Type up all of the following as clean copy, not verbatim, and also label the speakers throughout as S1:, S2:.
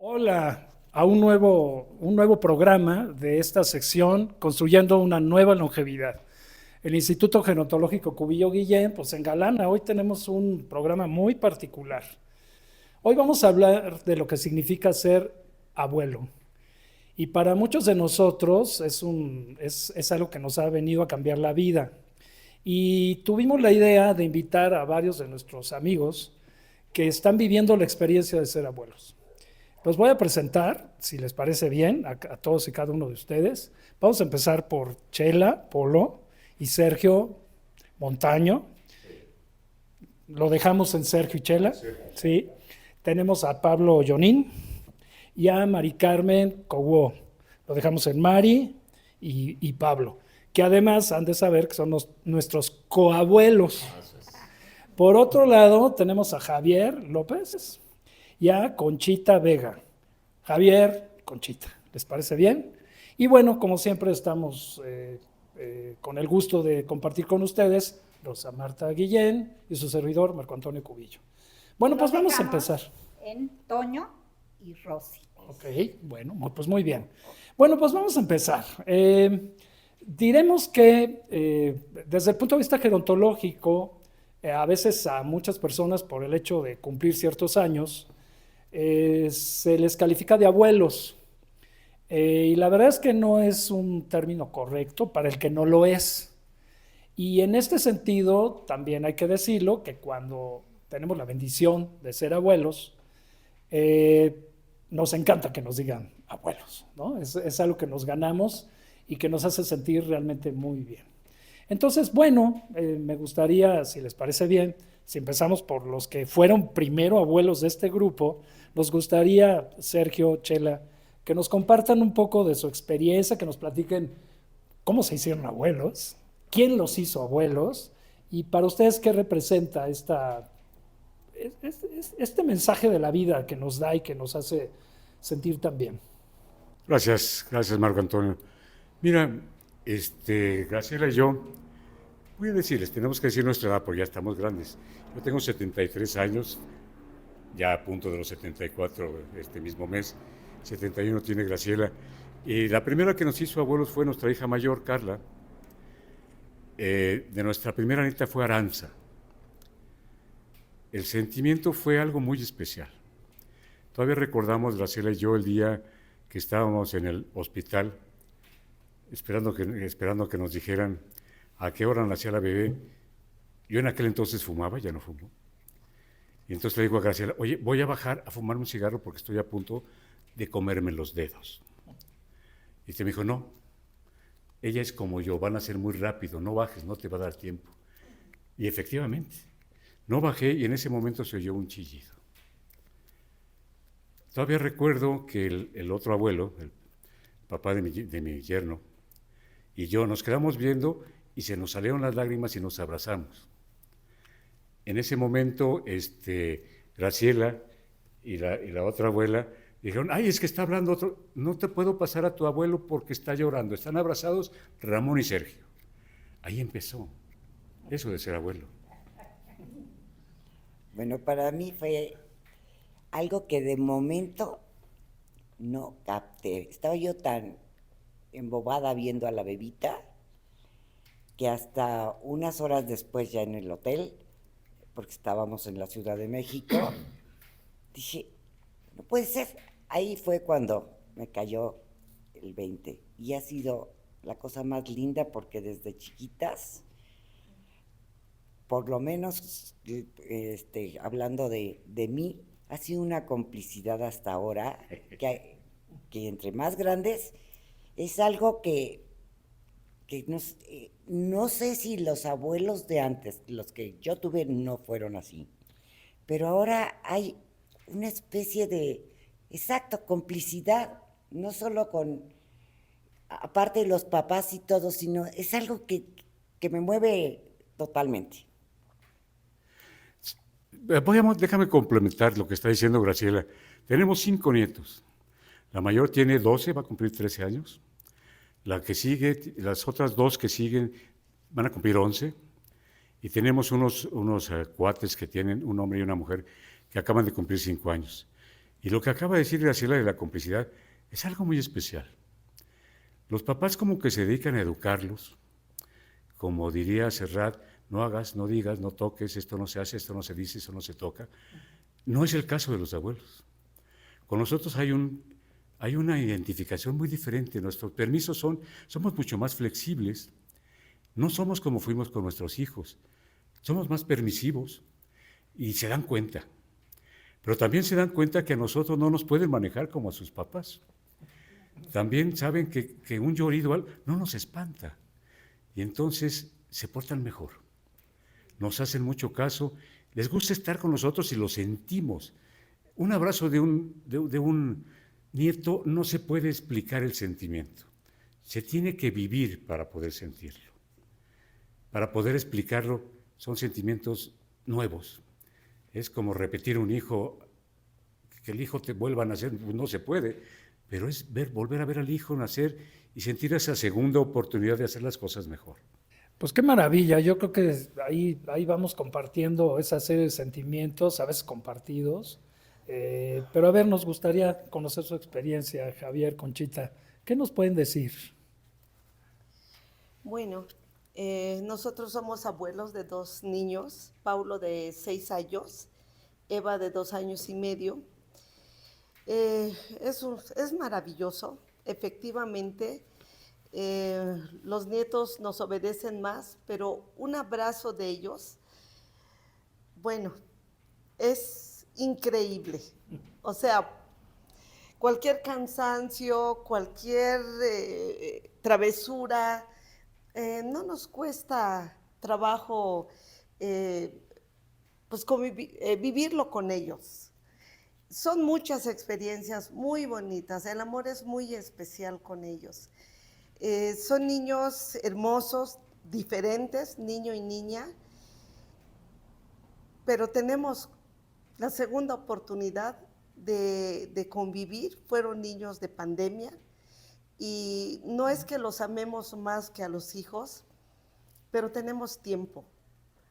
S1: Hola, a un nuevo programa de esta sección, Construyendo una nueva longevidad. El Instituto Gerontológico Cubillo Guillén, pues en Galana, hoy tenemos un programa muy particular. Hoy vamos a hablar de lo que significa ser abuelo. Y para muchos de nosotros es algo que nos ha venido a cambiar la vida. Y tuvimos la idea de invitar a varios de nuestros amigos que están viviendo la experiencia de ser abuelos. Los voy a presentar, si les parece bien, a todos y cada uno de ustedes. Vamos a empezar por Chela, Polo y Sergio Montaño. Lo dejamos en Sergio y Chela. Sí. Tenemos a Pablo Yonín y a Mari Carmen Coguó. Lo dejamos en Mari y Pablo, que además han de saber que son nuestros coabuelos. Por otro lado, tenemos a Javier López y a Conchita Vega. Javier, Conchita, ¿les parece bien? Y bueno, como siempre estamos con el gusto de compartir con ustedes Rosa Marta Guillén y su servidor Marco Antonio Cubillo. Bueno, pues vamos a empezar.
S2: En Toño y Rosy.
S1: Ok, bueno, pues muy bien. Bueno, pues vamos a empezar. Diremos que desde el punto de vista gerontológico, a veces a muchas personas por el hecho de cumplir ciertos años, se les califica de abuelos. Y la verdad es que no es un término correcto para el que no lo es. Y en este sentido, también hay que decirlo, que cuando tenemos la bendición de ser abuelos, eh, nos encanta que nos digan abuelos, ¿no? Es algo que nos ganamos y que nos hace sentir realmente muy bien. Entonces, bueno, me gustaría, si les parece bien, si empezamos por los que fueron primero abuelos de este grupo, nos gustaría, Sergio, Chela, que nos compartan un poco de su experiencia, que nos platiquen cómo se hicieron abuelos, quién los hizo abuelos y para ustedes qué representa este mensaje de la vida que nos da y que nos hace sentir tan bien.
S3: Gracias Marco Antonio. Mira, Graciela y yo, voy a decirles, tenemos que decir nuestra edad porque ya estamos grandes. Yo tengo 73 años, ya a punto de los 74 este mismo mes, 71 tiene Graciela. Y la primera que nos hizo abuelos fue nuestra hija mayor, Carla. De nuestra primera nieta fue Aranza. El sentimiento fue algo muy especial. Todavía recordamos, Graciela y yo, el día que estábamos en el hospital, esperando que nos dijeran a qué hora nacía la bebé. Yo en aquel entonces fumaba, ya no fumo. Y entonces le digo a Graciela, oye, voy a bajar a fumar un cigarro porque estoy a punto de comerme los dedos. Y me dijo, no, ella es como yo, van a ser muy rápido, no bajes, no te va a dar tiempo. Y efectivamente, no bajé y en ese momento se oyó un chillido. Todavía recuerdo que el otro abuelo, el papá de mi yerno, y yo nos quedamos viendo y se nos salieron las lágrimas y nos abrazamos. En ese momento, Graciela y la otra abuela dijeron, ay, es que está hablando otro, no te puedo pasar a tu abuelo porque está llorando. Están abrazados Ramón y Sergio. Ahí empezó eso de ser abuelo.
S4: Bueno, para mí fue algo que de momento no capté. Estaba yo tan embobada viendo a la bebita que hasta unas horas después ya en el hotel, porque estábamos en la Ciudad de México, dije, no puede ser. Ahí fue cuando me cayó el 20 y ha sido la cosa más linda porque desde chiquitas, por lo menos hablando de mí, ha sido una complicidad hasta ahora que entre más grandes es algo que no sé si los abuelos de antes, los que yo tuve, no fueron así, pero ahora hay una especie de, exacto, complicidad, no solo aparte de los papás y todo, sino es algo que me mueve totalmente.
S3: Déjame complementar lo que está diciendo Graciela. Tenemos 5 nietos. La mayor tiene 12, va a cumplir 13 años. La que sigue, las otras 2 que siguen van a cumplir 11. Y tenemos unos cuates que tienen un hombre y una mujer que acaban de cumplir 5 años. Y lo que acaba de decir Graciela de la complicidad es algo muy especial. Los papás como que se dedican a educarlos, como diría Serrat, no hagas, no digas, no toques, esto no se hace, esto no se dice, esto no se toca. No es el caso de los abuelos. Con nosotros hay una identificación muy diferente, nuestros permisos somos mucho más flexibles, no somos como fuimos con nuestros hijos, somos más permisivos y se dan cuenta. Pero también se dan cuenta que a nosotros no nos pueden manejar como a sus papás. También saben que un llorido no nos espanta y entonces se portan mejor. Nos hacen mucho caso, les gusta estar con nosotros y lo sentimos. Un abrazo de un nieto no se puede explicar el sentimiento. Se tiene que vivir para poder sentirlo. Para poder explicarlo son sentimientos nuevos. Es como repetir un hijo, que el hijo te vuelva a nacer, pues no se puede, pero es volver a ver al hijo nacer y sentir esa segunda oportunidad de hacer las cosas mejor.
S1: Pues qué maravilla, yo creo que ahí vamos compartiendo esa serie de sentimientos, a veces compartidos, pero a ver, nos gustaría conocer su experiencia, Javier, Conchita, ¿qué nos pueden decir?
S5: Bueno, nosotros somos abuelos de 2 niños, Paulo de 6 años, Eva de 2 años y medio. Es maravilloso, efectivamente. Los nietos nos obedecen más, pero un abrazo de ellos, bueno, es increíble. O sea, cualquier cansancio, cualquier travesura, no nos cuesta trabajo pues vivirlo con ellos. Son muchas experiencias muy bonitas, el amor es muy especial con ellos. Son niños hermosos, diferentes, niño y niña, pero tenemos la segunda oportunidad de convivir. Fueron niños de pandemia y no es que los amemos más que a los hijos, pero tenemos tiempo.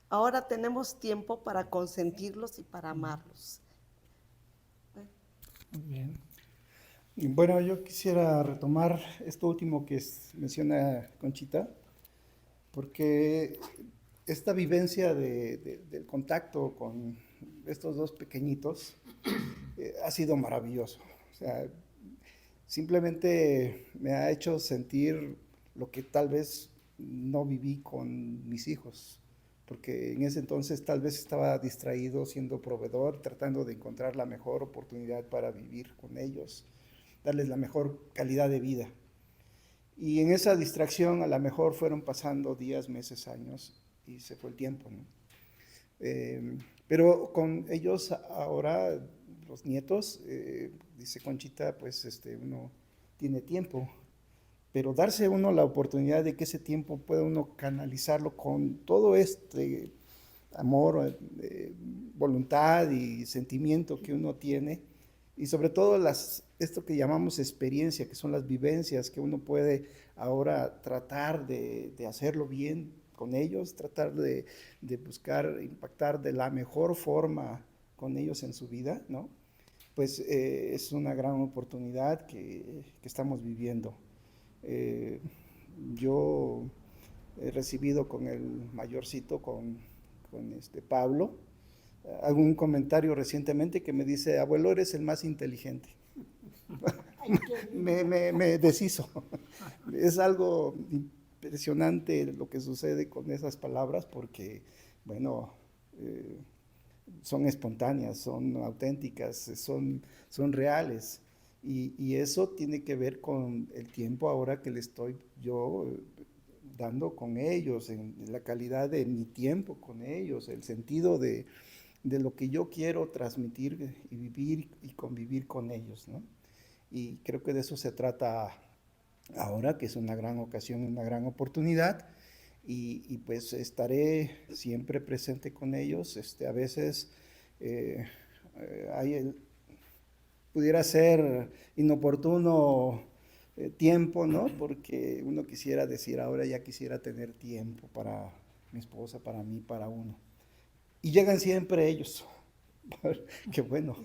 S5: Ahora tenemos tiempo para consentirlos y para amarlos.
S1: Muy bien.
S6: Bueno, yo quisiera retomar esto último que menciona Conchita, porque esta vivencia del contacto con estos 2 pequeñitos ha sido maravilloso. O sea, simplemente me ha hecho sentir lo que tal vez no viví con mis hijos, porque en ese entonces tal vez estaba distraído siendo proveedor, tratando de encontrar la mejor oportunidad para vivir con ellos, darles la mejor calidad de vida. Y en esa distracción a lo mejor fueron pasando días, meses, años y se fue el tiempo, ¿no? Pero con ellos ahora, los nietos, dice Conchita, pues uno tiene tiempo, pero darse uno la oportunidad de que ese tiempo pueda uno canalizarlo con todo este amor, voluntad y sentimiento que uno tiene, y sobre todo esto que llamamos experiencia, que son las vivencias que uno puede ahora tratar de hacerlo bien con ellos, tratar de buscar impactar de la mejor forma con ellos en su vida, ¿no? Pues es una gran oportunidad que estamos viviendo. Yo he recibido con el mayorcito, con Pablo, algún comentario recientemente que me dice: abuelo, eres el más inteligente. me deshizo. Es algo impresionante lo que sucede con esas palabras porque, bueno, son espontáneas, son auténticas, son reales. Y eso tiene que ver con el tiempo ahora que le estoy yo dando con ellos, en la calidad de mi tiempo con ellos, el sentido de lo que yo quiero transmitir y vivir y convivir con ellos, ¿no? Y creo que de eso se trata ahora, que es una gran ocasión, una gran oportunidad, y pues estaré siempre presente con ellos. A veces pudiera ser inoportuno tiempo, ¿no? Porque uno quisiera decir, ahora ya quisiera tener tiempo para mi esposa, para mí, para uno. Y llegan siempre ellos. Qué bueno.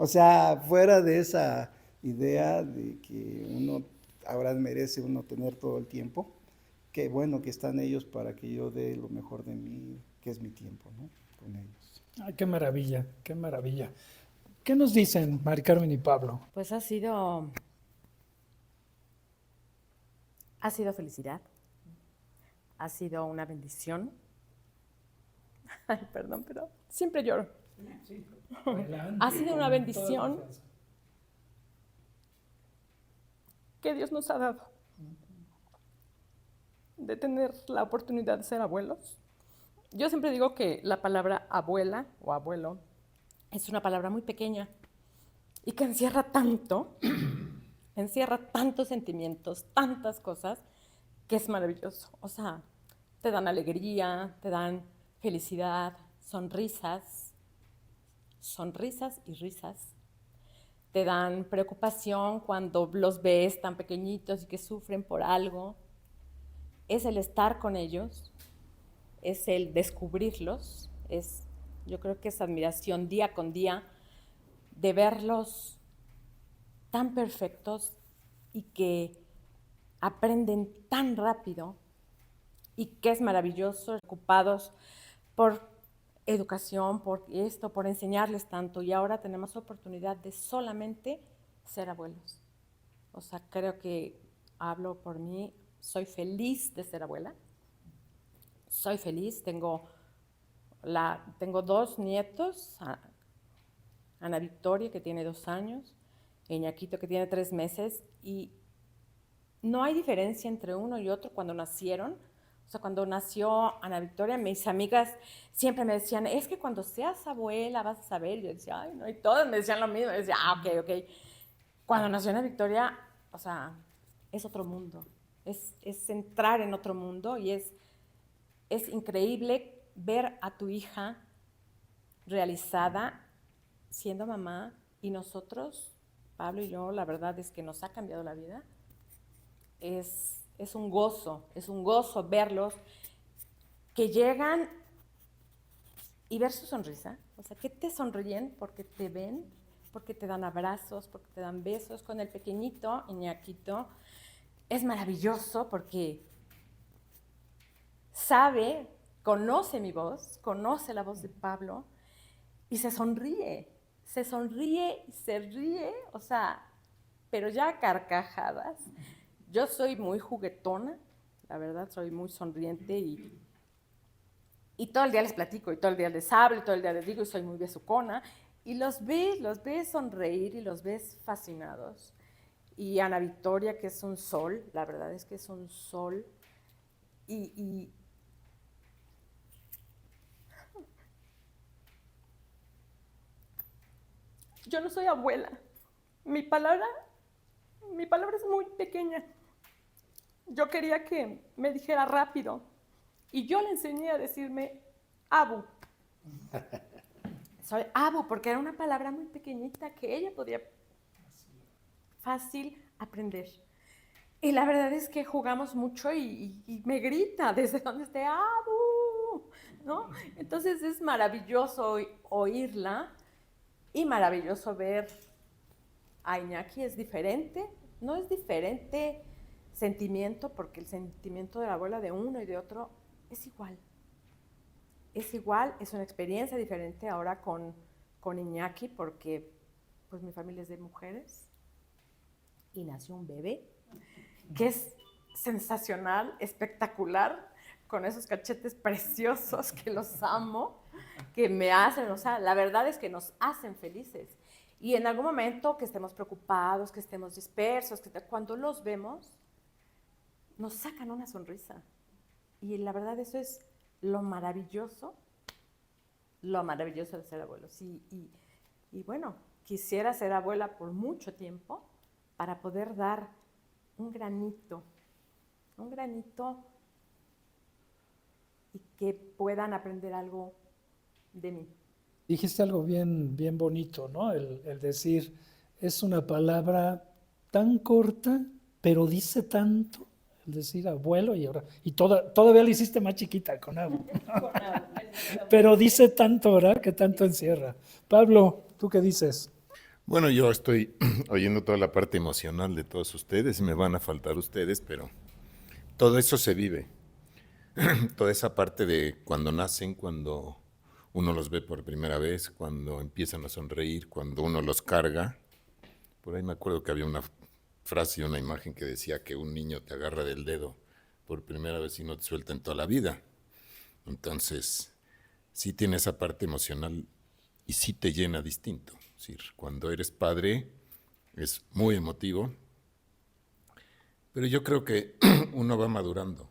S6: O sea, fuera de esa idea de que uno ahora merece uno tener todo el tiempo, qué bueno que están ellos para que yo dé lo mejor de mí, que es mi tiempo, ¿no? Con ellos.
S1: Ay, qué maravilla, qué maravilla. ¿Qué nos dicen Mari Carmen y Pablo?
S7: Pues ha sido felicidad, ha sido una bendición. Ay, perdón, pero siempre lloro. Ha sido una bendición que Dios nos ha dado de tener la oportunidad de ser abuelos. Yo siempre digo que la palabra abuela o abuelo es una palabra muy pequeña y que encierra tantos sentimientos, tantas cosas, que es maravilloso. O sea, te dan alegría, te dan felicidad, sonrisas y risas. Te dan preocupación cuando los ves tan pequeñitos y que sufren por algo. Es el estar con ellos, es el descubrirlos, yo creo que es admiración día con día de verlos tan perfectos y que aprenden tan rápido y que es maravilloso, ocupados por educación, por esto, por enseñarles tanto, y ahora tenemos oportunidad de solamente ser abuelos. O sea, creo que hablo por mí, soy feliz de ser abuela, soy feliz, tengo 2 nietos, Ana Victoria, que tiene 2 años, y Iñakito, que tiene 3 meses, y no hay diferencia entre uno y otro cuando nacieron. O sea, cuando nació Ana Victoria, mis amigas siempre me decían, es que cuando seas abuela vas a saber. Y yo decía, ay, no, y todas me decían lo mismo. Y decía, ok. Cuando nació Ana Victoria, o sea, es otro mundo. Es entrar en otro mundo y es increíble ver a tu hija realizada siendo mamá, y nosotros, Pablo y yo, la verdad es que nos ha cambiado la vida. Es un gozo verlos que llegan y ver su sonrisa, o sea, que te sonríen porque te ven, porque te dan abrazos, porque te dan besos. Con el pequeñito, Iñakito, es maravilloso porque conoce mi voz, conoce la voz de Pablo y se sonríe y se ríe, o sea, pero ya a carcajadas. Yo soy muy juguetona, la verdad, soy muy sonriente y todo el día les platico, y todo el día les hablo, y todo el día les digo, y soy muy besucona, y los ves sonreír y los ves fascinados. Y Ana Victoria, que es un sol, la verdad es que es un sol, y yo no soy abuela, mi palabra es muy pequeña. Yo quería que me dijera rápido y yo le enseñé a decirme Abu. Soy Abu porque era una palabra muy pequeñita que ella podía fácil aprender. Y la verdad es que jugamos mucho y me grita desde donde esté Abu, ¿no? Entonces es maravilloso oírla y maravilloso ver a Iñaki. Es diferente, no es diferente sentimiento, porque el sentimiento de la abuela de uno y de otro es igual. Es igual, es una experiencia diferente ahora con Iñaki, porque pues mi familia es de mujeres y nació un bebé que es sensacional, espectacular, con esos cachetes preciosos que los amo, que me hacen, o sea, la verdad es que nos hacen felices. Y en algún momento que estemos preocupados, que estemos dispersos, cuando los vemos, nos sacan una sonrisa. Y la verdad eso es lo maravilloso de ser abuelos. Y bueno, quisiera ser abuela por mucho tiempo para poder dar un granito y que puedan aprender algo de mí.
S1: Dijiste algo bien, bien bonito, ¿no? El decir, es una palabra tan corta, pero dice tanto. El decir abuelo y todavía la hiciste más chiquita con abu. Pero dice tanto, ¿verdad? Que tanto encierra. Pablo, ¿tú qué dices?
S8: Bueno, yo estoy oyendo toda la parte emocional de todos ustedes y me van a faltar ustedes, pero todo eso se vive. Toda esa parte de cuando nacen, cuando uno los ve por primera vez, cuando empiezan a sonreír, cuando uno los carga. Por ahí me acuerdo que había una frase y una imagen que decía que un niño te agarra del dedo por primera vez y no te suelta en toda la vida. Entonces, sí tiene esa parte emocional y sí te llena distinto. Es decir, cuando eres padre es muy emotivo, pero yo creo que uno va madurando.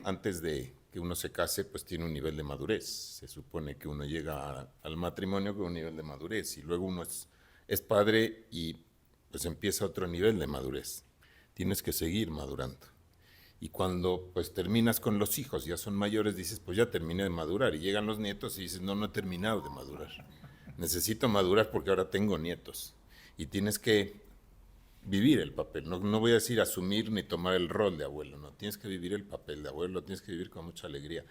S8: Antes de que uno se case, pues tiene un nivel de madurez. Se supone que uno llega al matrimonio con un nivel de madurez y luego uno es padre y pues empieza otro nivel de madurez. Tienes que seguir madurando. Y cuando pues terminas con los hijos, ya son mayores, dices, pues ya terminé de madurar. Y llegan los nietos y dices, no, no he terminado de madurar. Necesito madurar porque ahora tengo nietos. Y tienes que vivir el papel. No voy a decir asumir ni tomar el rol de abuelo, no. Tienes que vivir el papel de abuelo, tienes que vivir con mucha alegría.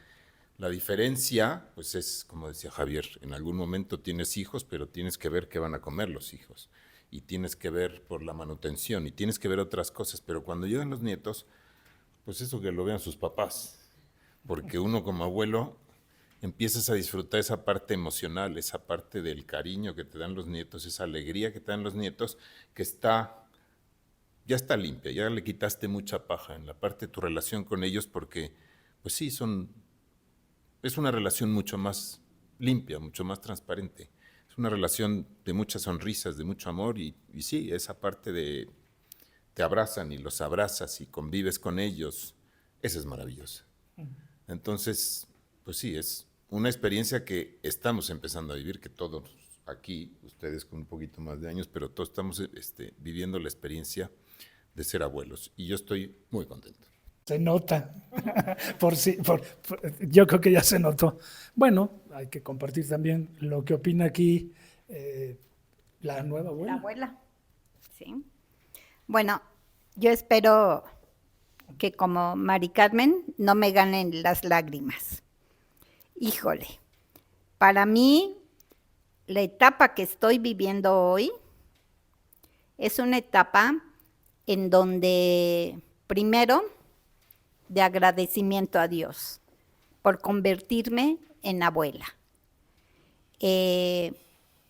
S8: La diferencia, pues es, como decía Javier, en algún momento tienes hijos, pero tienes que ver qué van a comer los hijos. Y tienes que ver por la manutención, y tienes que ver otras cosas. Pero cuando llegan los nietos, pues eso que lo vean sus papás, porque uno como abuelo empiezas a disfrutar esa parte emocional, esa parte del cariño que te dan los nietos, esa alegría que te dan los nietos, que ya está limpia, ya le quitaste mucha paja en la parte de tu relación con ellos, porque pues sí, es una relación mucho más limpia, mucho más transparente. Es una relación de muchas sonrisas, de mucho amor, y sí, esa parte de te abrazan y los abrazas y convives con ellos, esa es maravillosa. Entonces, pues sí, es una experiencia que estamos empezando a vivir, que todos aquí, ustedes con un poquito más de años, pero todos estamos viviendo la experiencia de ser abuelos, y yo estoy muy contento.
S1: Se nota. Yo creo que ya se notó. Bueno, hay que compartir también lo que opina aquí la nueva abuela.
S2: La abuela, sí. Bueno, yo espero que como Mari Carmen no me ganen las lágrimas. Híjole, para mí la etapa que estoy viviendo hoy es una etapa en donde, primero, de agradecimiento a Dios por convertirme en abuela.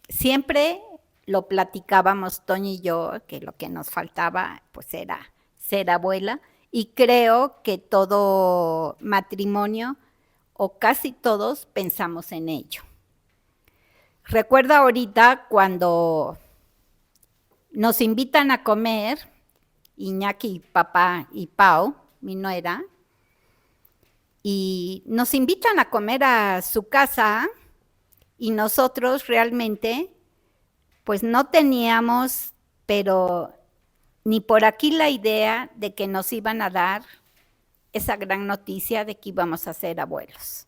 S2: Siempre lo platicábamos Toño y yo, que lo que nos faltaba pues era ser abuela, y creo que todo matrimonio o casi todos pensamos en ello. Recuerdo ahorita cuando nos invitan a comer, Iñaki, papá y Pau, mi nuera, y nos invitan a comer a su casa, y nosotros realmente pues no teníamos, pero ni por aquí la idea de que nos iban a dar esa gran noticia de que íbamos a ser abuelos.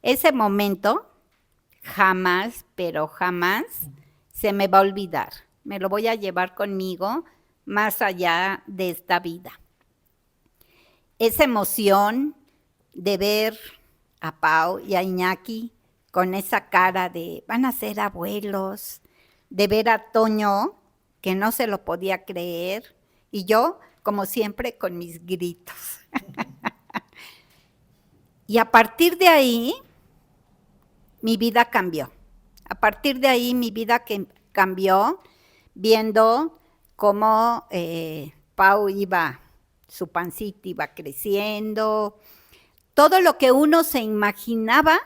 S2: Ese momento jamás, pero jamás se me va a olvidar. Me lo voy a llevar conmigo más allá de esta vida. Esa emoción de ver a Pau y a Iñaki con esa cara de van a ser abuelos, de ver a Toño, que no se lo podía creer, y yo, como siempre, con mis gritos. Y a partir de ahí, mi vida cambió. A partir de ahí, mi vida cambió viendo cómo Pau su pancita iba creciendo, todo lo que uno se imaginaba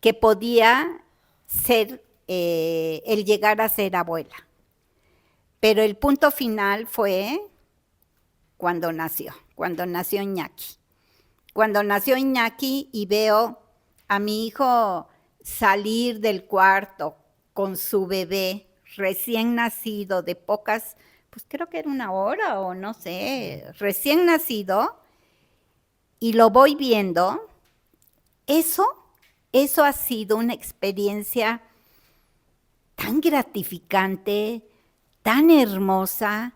S2: que podía ser el llegar a ser abuela. Pero el punto final fue cuando nació Iñaki. Cuando nació Iñaki y veo a mi hijo salir del cuarto con su bebé recién nacido de pocas, pues creo que era 1 hora o no sé, recién nacido, y lo voy viendo, eso ha sido una experiencia tan gratificante, tan hermosa,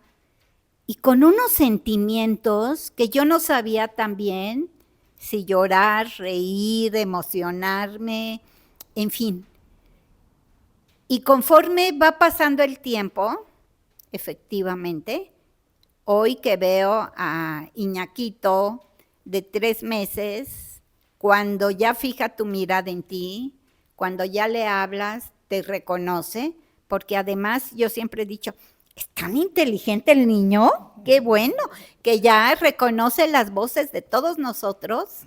S2: y con unos sentimientos que yo no sabía también si llorar, reír, emocionarme, en fin. Y conforme va pasando el tiempo, efectivamente, hoy que veo a Iñaquito de 3 meses, cuando ya fija tu mirada en ti, cuando ya le hablas, te reconoce, porque además yo siempre he dicho, es tan inteligente el niño, qué bueno, que ya reconoce las voces de todos nosotros.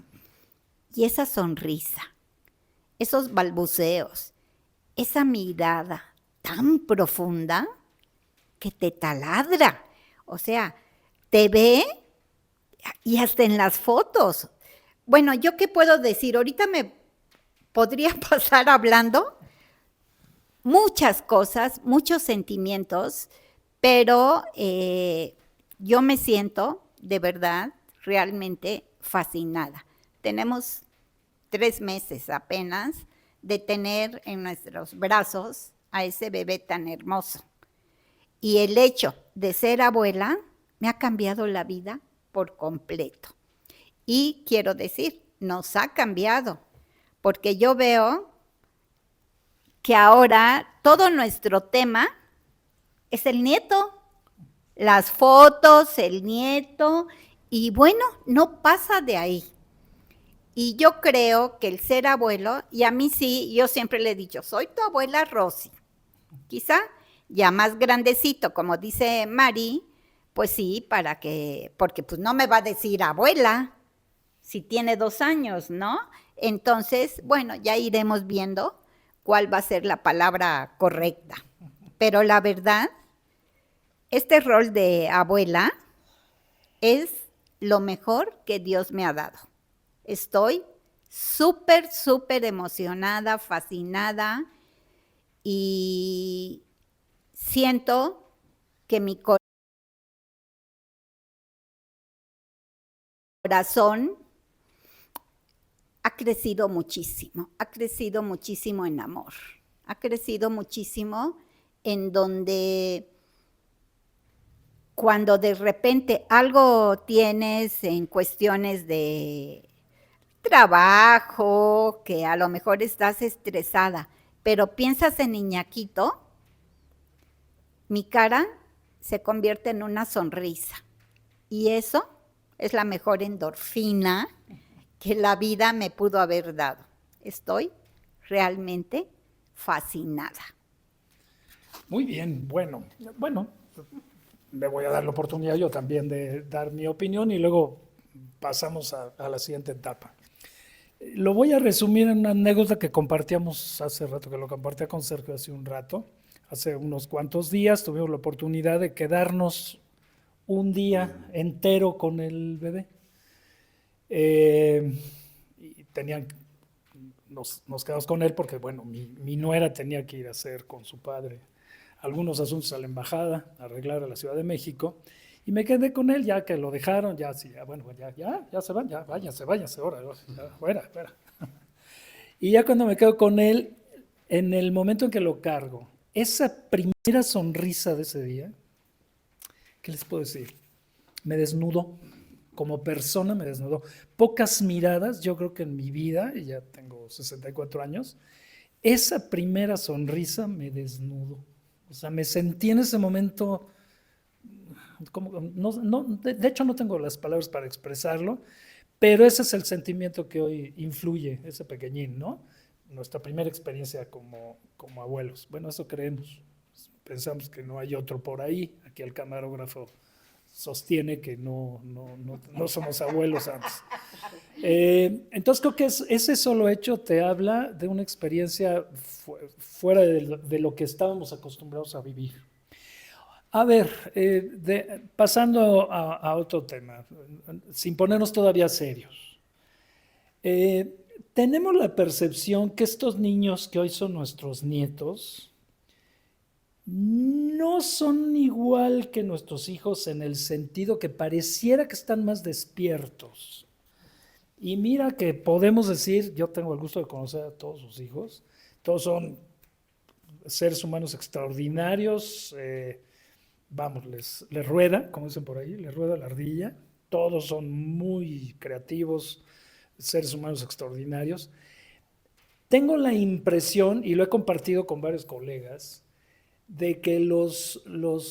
S2: Y esa sonrisa, esos balbuceos, esa mirada tan profunda que te taladra. O sea, te ve y hasta en las fotos. Bueno, ¿yo qué puedo decir? Ahorita me podría pasar hablando muchas cosas, muchos sentimientos, pero yo me siento de verdad realmente fascinada. Tenemos 3 meses apenas de tener en nuestros brazos a ese bebé tan hermoso. Y el hecho de ser abuela me ha cambiado la vida por completo. Y quiero decir, nos ha cambiado, porque yo veo que ahora todo nuestro tema es el nieto, las fotos, el nieto, y bueno, no pasa de ahí. Y yo creo que el ser abuelo, y a mí sí, yo siempre le he dicho, soy tu abuela Rosy. Quizá ya más grandecito, como dice Mari, pues sí, porque pues no me va a decir abuela si tiene 2 años, ¿no? Entonces, bueno, ya iremos viendo cuál va a ser la palabra correcta. Pero la verdad, este rol de abuela es lo mejor que Dios me ha dado. Estoy súper, súper emocionada, fascinada y siento que mi corazón ha crecido muchísimo en amor, ha crecido muchísimo en donde cuando de repente algo tienes en cuestiones de trabajo, que a lo mejor estás estresada, pero piensas en Iñaquito, mi cara se convierte en una sonrisa. Y eso es la mejor endorfina que la vida me pudo haber dado. Estoy realmente fascinada.
S1: Muy bien, bueno, me voy a dar la oportunidad yo también de dar mi opinión y luego pasamos a la siguiente etapa. Lo voy a resumir en una anécdota que compartíamos hace rato, que lo compartía con Sergio hace un rato. Hace unos cuantos días tuvimos la oportunidad de quedarnos un día entero con el bebé. Y nos quedamos con él porque, bueno, mi nuera tenía que ir a hacer con su padre algunos asuntos a la embajada, arreglar a la Ciudad de México, y me quedé con él ya que lo dejaron, ya se van, ya váyanse, ahora, ya, fuera. Y ya cuando me quedo con él, en el momento en que lo cargo, esa primera sonrisa de ese día, ¿qué les puedo decir? Me desnudó, como persona me desnudó. Pocas miradas, yo creo que en mi vida, y ya tengo 64 años, esa primera sonrisa me desnudó. O sea, me sentí en ese momento, de hecho no tengo las palabras para expresarlo, pero ese es el sentimiento que hoy influye, ese pequeñín, ¿no? Nuestra primera experiencia como abuelos. Bueno, eso creemos. Pensamos que no hay otro por ahí. Aquí el camarógrafo sostiene que no somos abuelos antes. Entonces creo que ese solo hecho te habla de una experiencia fuera de lo que estábamos acostumbrados a vivir. A ver, pasando a otro tema, sin ponernos todavía serios. Tenemos la percepción que estos niños que hoy son nuestros nietos no son igual que nuestros hijos en el sentido que pareciera que están más despiertos. Y mira que podemos decir, yo tengo el gusto de conocer a todos sus hijos, todos son seres humanos extraordinarios, les rueda, como dicen por ahí, les rueda la ardilla, todos son muy creativos, seres humanos extraordinarios, Tengo la impresión, y lo he compartido con varios colegas, de que los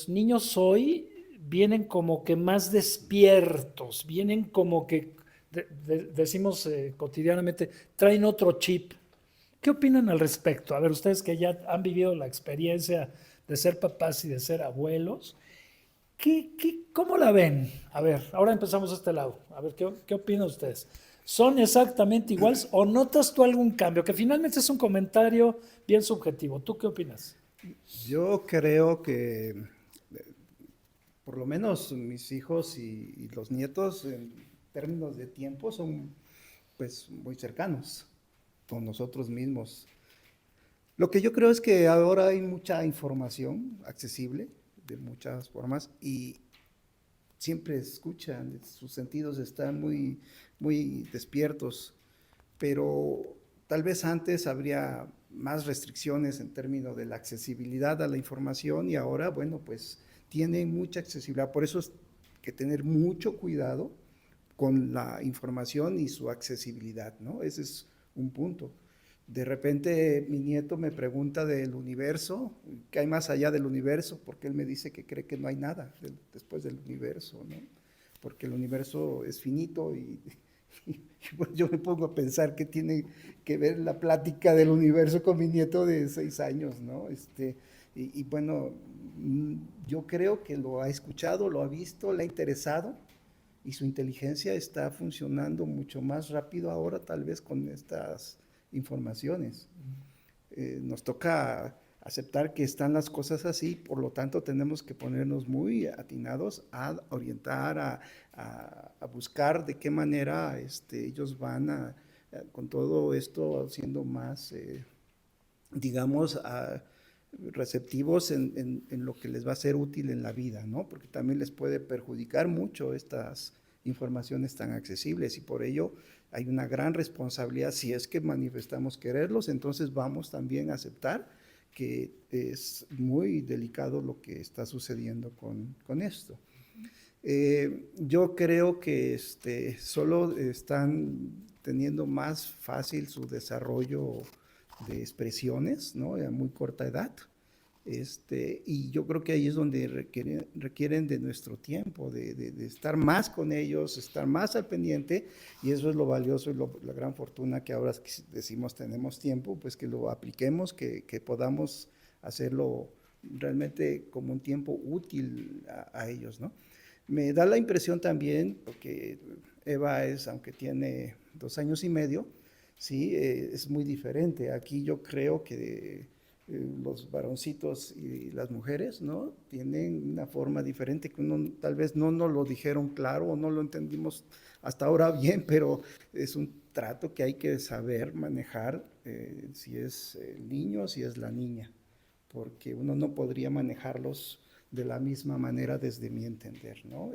S1: niños hoy vienen como que más despiertos, vienen como que, decimos cotidianamente, traen otro chip. ¿Qué opinan al respecto? A ver, ustedes que ya han vivido la experiencia de ser papás y de ser abuelos, ¿cómo la ven? A ver, ahora empezamos a este lado. A ver, ¿qué opinan ustedes? ¿Son exactamente iguales o notas tú algún cambio? Que finalmente es un comentario bien subjetivo. ¿Tú qué opinas?
S6: Yo creo que por lo menos mis hijos y los nietos en términos de tiempo son pues muy cercanos con nosotros mismos. Lo que yo creo es que ahora hay mucha información accesible de muchas formas y siempre escuchan, sus sentidos están muy, muy despiertos, pero tal vez antes habría más restricciones en términos de la accesibilidad a la información y ahora, bueno, pues tienen mucha accesibilidad. Por eso es que tener mucho cuidado con la información y su accesibilidad, ¿no? Ese es un punto. De repente mi nieto me pregunta del universo, ¿qué hay más allá del universo? Porque él me dice que cree que no hay nada después del universo, ¿no? Porque el universo es finito y bueno, yo me pongo a pensar que tiene que ver la plática del universo con mi nieto de 6 años, ¿no? Y bueno, yo creo que lo ha escuchado, lo ha visto, le ha interesado y su inteligencia está funcionando mucho más rápido ahora tal vez con estas informaciones. Nos toca aceptar que están las cosas así, por lo tanto tenemos que ponernos muy atinados a orientar, a buscar de qué manera ellos van con todo esto siendo más, digamos, receptivos en lo que les va a ser útil en la vida, ¿no? Porque también les puede perjudicar mucho estas informaciones tan accesibles y por ello hay una gran responsabilidad. Si es que manifestamos quererlos, entonces vamos también a aceptar que es muy delicado lo que está sucediendo con esto. Yo creo que solo están teniendo más fácil su desarrollo de expresiones, ¿no? A muy corta edad. Y yo creo que ahí es donde requieren de nuestro tiempo, de estar más con ellos, estar más al pendiente, y eso es lo valioso y la gran fortuna que ahora decimos tenemos tiempo, pues que lo apliquemos, que podamos hacerlo realmente como un tiempo útil a ellos, ¿no? Me da la impresión también, porque Eva aunque tiene 2 años y medio, sí, es muy diferente. Aquí yo creo que los varoncitos y las mujeres, ¿no? Tienen una forma diferente que uno tal vez no nos lo dijeron claro o no lo entendimos hasta ahora bien, pero es un trato que hay que saber manejar, si es el niño o si es la niña, porque uno no podría manejarlos de la misma manera desde mi entender, ¿no?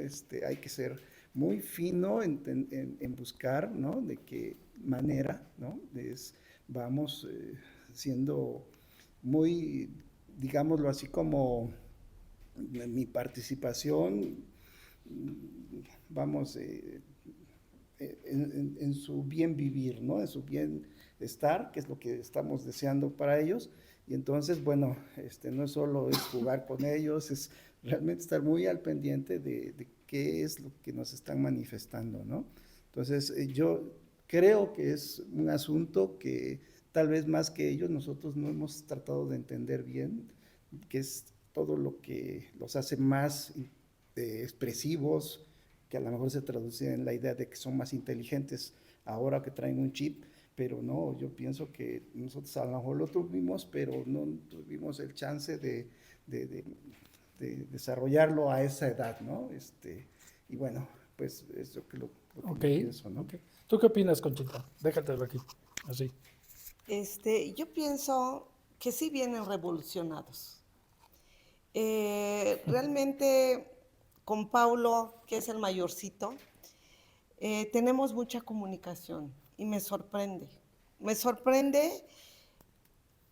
S6: Hay que ser muy fino en buscar, ¿no? De qué manera, ¿no? Vamos siendo muy, digámoslo así, como mi participación, vamos, en su bien vivir, ¿no? En su bienestar, que es lo que estamos deseando para ellos. Y entonces, bueno, no solo es jugar con ellos, es realmente estar muy al pendiente de qué es lo que nos están manifestando, ¿no? Entonces, yo creo que es un asunto que tal vez más que ellos nosotros no hemos tratado de entender bien, que es todo lo que los hace más expresivos, que a lo mejor se traduce en la idea de que son más inteligentes ahora que traen un chip, pero no, yo pienso que nosotros a lo mejor lo tuvimos, pero no tuvimos el chance de desarrollarlo a esa edad, ¿no? Y bueno, pues es lo que yo pienso, ¿no?
S1: Okay. ¿Tú qué opinas, Conchita? Déjatelo aquí, así.
S5: Yo pienso que sí vienen revolucionados. Realmente con Paulo, que es el mayorcito, tenemos mucha comunicación y me sorprende. Me sorprende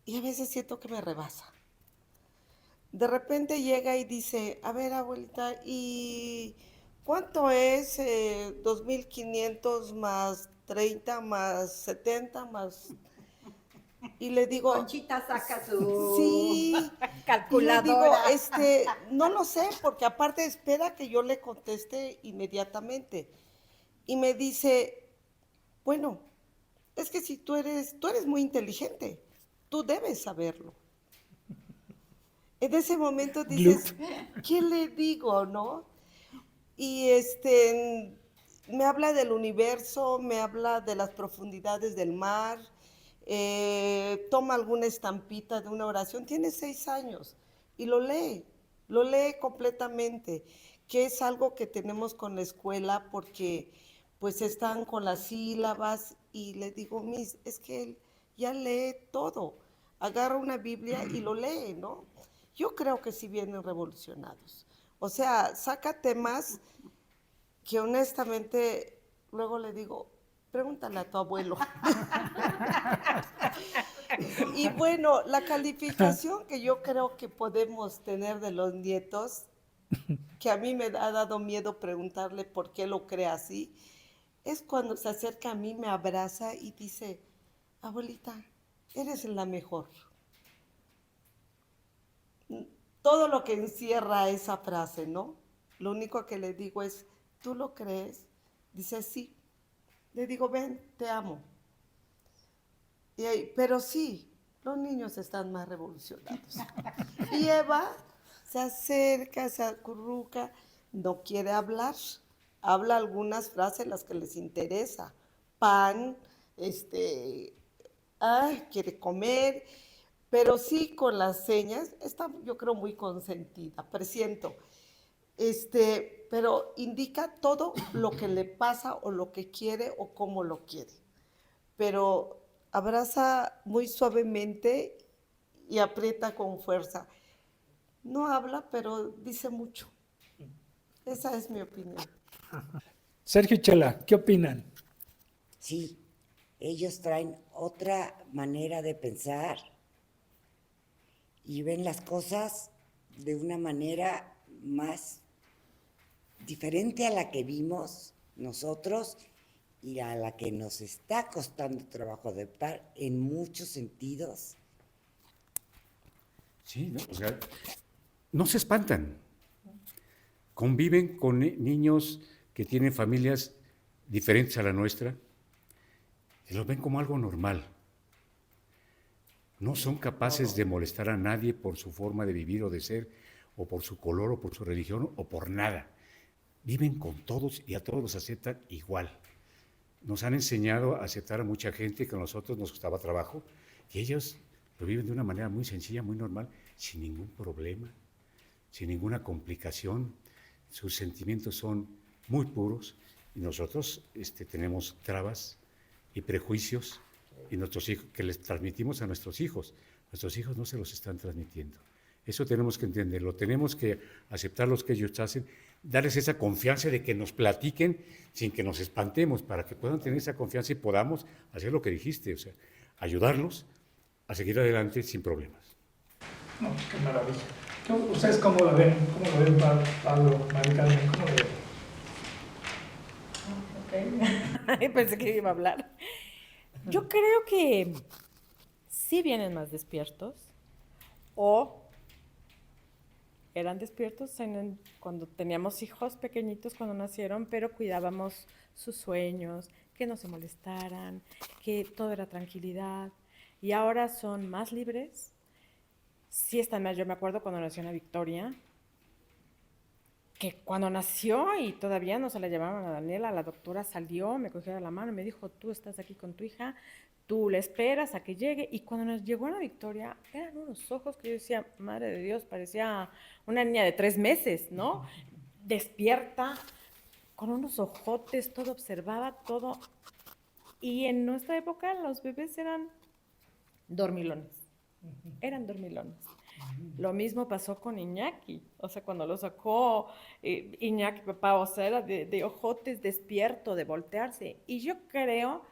S5: y a veces siento que me rebasa. De repente llega y dice, a ver, abuelita, ¿y cuánto es 2.500 más 30 más 70 más Y le digo,
S2: Conchita saca su
S5: sí, y le
S2: calculadora.
S5: digo, no lo sé, porque aparte espera que yo le conteste inmediatamente. Y me dice, bueno, es que si tú eres muy inteligente, tú debes saberlo. En ese momento dices, ¿qué le digo, no? Y me habla del universo, me habla de las profundidades del mar, toma alguna estampita de una oración, tiene 6 años y lo lee completamente, que es algo que tenemos con la escuela porque pues están con las sílabas y le digo, Miss, es que él ya lee todo, agarra una Biblia y lo lee, ¿no? Yo creo que sí vienen revolucionados. O sea, saca temas que honestamente luego le digo, pregúntale a tu abuelo. Y bueno, la calificación que yo creo que podemos tener de los nietos, que a mí me ha dado miedo preguntarle por qué lo cree así, es cuando se acerca a mí, me abraza y dice, abuelita, eres la mejor. Todo lo que encierra esa frase, ¿no? Lo único que le digo es, ¿tú lo crees? Dice, sí. Le digo, ven, te amo. Pero sí, los niños están más revolucionados. Y Eva se acerca, se acurruca, no quiere hablar. Habla algunas frases las que les interesa. Pan, quiere comer, pero sí con las señas, está yo creo muy consentida, presiento. Pero indica todo lo que le pasa o lo que quiere o cómo lo quiere. Pero abraza muy suavemente y aprieta con fuerza. No habla, pero dice mucho. Esa es mi opinión.
S1: Sergio y Chela, ¿qué opinan?
S4: Sí, ellos traen otra manera de pensar y ven las cosas de una manera más diferente a la que vimos nosotros y a la que nos está costando trabajo adaptar en muchos sentidos.
S3: Sí, ¿no? O sea, no se espantan. Conviven con niños que tienen familias diferentes a la nuestra y los ven como algo normal. No son capaces de molestar a nadie por su forma de vivir o de ser, o por su color, o por su religión, o por nada. Viven con todos y a todos los aceptan igual. Nos han enseñado a aceptar a mucha gente que a nosotros nos costaba trabajo y ellos lo viven de una manera muy sencilla, muy normal, sin ningún problema, sin ninguna complicación. Sus sentimientos son muy puros y nosotros tenemos trabas y prejuicios y nuestros hijos, que les transmitimos a nuestros hijos. Nuestros hijos no se los están transmitiendo. Eso tenemos que entenderlo, tenemos que aceptar lo que ellos hacen, darles esa confianza de que nos platiquen sin que nos espantemos, para que puedan tener esa confianza y podamos hacer lo que dijiste, o sea, ayudarlos a seguir adelante sin problemas.
S1: No, qué maravilla. ¿Ustedes cómo lo ven? ¿Cómo lo ven, Pablo, Mari Carmen? ¿Cómo lo ven?
S7: Okay. Pensé que iba a hablar. Yo creo que sí vienen más despiertos o eran despiertos cuando teníamos hijos pequeñitos, cuando nacieron, pero cuidábamos sus sueños, que no se molestaran, que todo era tranquilidad. Y ahora son más libres. Sí están más. Yo me acuerdo cuando nació Ana Victoria, que cuando nació y todavía no se la llevaban a Daniela, la doctora salió, me cogió de la mano y me dijo, tú estás aquí con tu hija, tú le esperas a que llegue. Y cuando nos llegó Ana Victoria, eran unos ojos que yo decía, madre de Dios, parecía una niña de 3 meses, ¿no? Despierta, con unos ojotes, todo observaba, todo. Y en nuestra época los bebés eran dormilones, eran dormilones. Lo mismo pasó con Iñaki, o sea, cuando lo sacó Iñaki, papá, o sea, era de ojotes, despierto, de voltearse. Y yo creo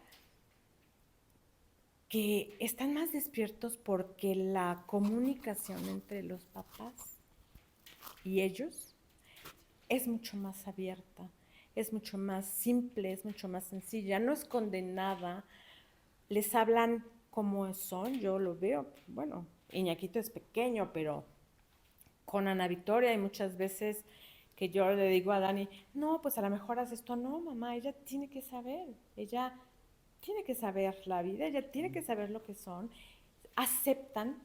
S7: que están más despiertos porque la comunicación entre los papás y ellos es mucho más abierta, es mucho más simple, es mucho más sencilla, no es condenada, les hablan como son, yo lo veo, bueno, Iñakito es pequeño, pero con Ana Victoria hay muchas veces que yo le digo a Dani, no, pues a lo mejor haz esto, no, mamá, ella tiene que saber la vida, ella tiene que saber lo que son, aceptan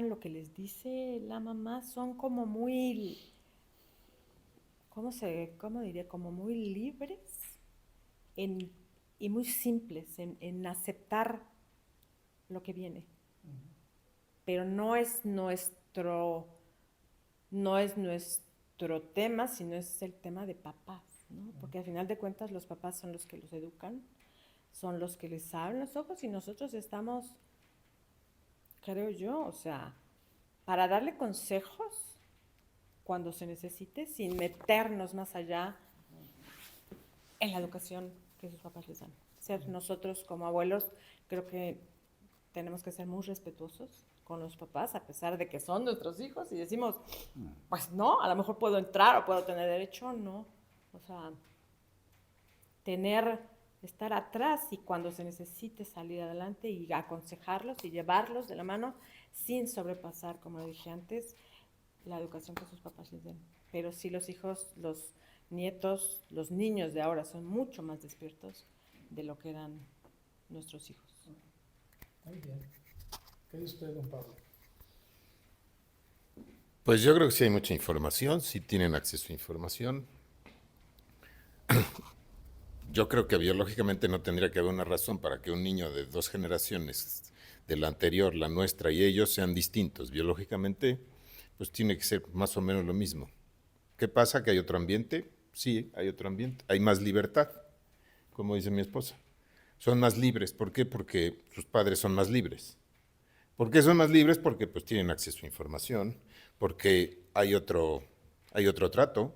S7: lo que les dice la mamá, son como muy, ¿cómo diría? Como muy libres y muy simples en aceptar lo que viene. Pero no es nuestro tema, sino es el tema de papás, ¿no? Porque al final de cuentas los papás son los que los educan, son los que les abren los ojos y nosotros estamos, creo yo, o sea, para darle consejos cuando se necesite, sin meternos más allá en la educación que sus papás les dan. Ser nosotros como abuelos, creo que tenemos que ser muy respetuosos con los papás, a pesar de que son nuestros hijos, y decimos, pues no, a lo mejor puedo entrar o puedo tener derecho, no. O sea, estar atrás y cuando se necesite salir adelante y aconsejarlos y llevarlos de la mano sin sobrepasar, como lo dije antes, la educación que sus papás les den. Pero sí los hijos, los nietos, los niños de ahora son mucho más despiertos de lo que eran nuestros hijos.
S1: Muy bien. ¿Qué dice usted, don Pablo?
S8: Pues yo creo que sí hay mucha información, sí tienen acceso a información. Yo creo que biológicamente no tendría que haber una razón para que un niño de 2 generaciones, de la anterior, la nuestra y ellos, sean distintos. Biológicamente, pues tiene que ser más o menos lo mismo. ¿Qué pasa? ¿Que hay otro ambiente? Sí, hay otro ambiente. Hay más libertad, como dice mi esposa. Son más libres. ¿Por qué? Porque sus padres son más libres. ¿Por qué son más libres? Porque pues tienen acceso a información, porque hay otro trato.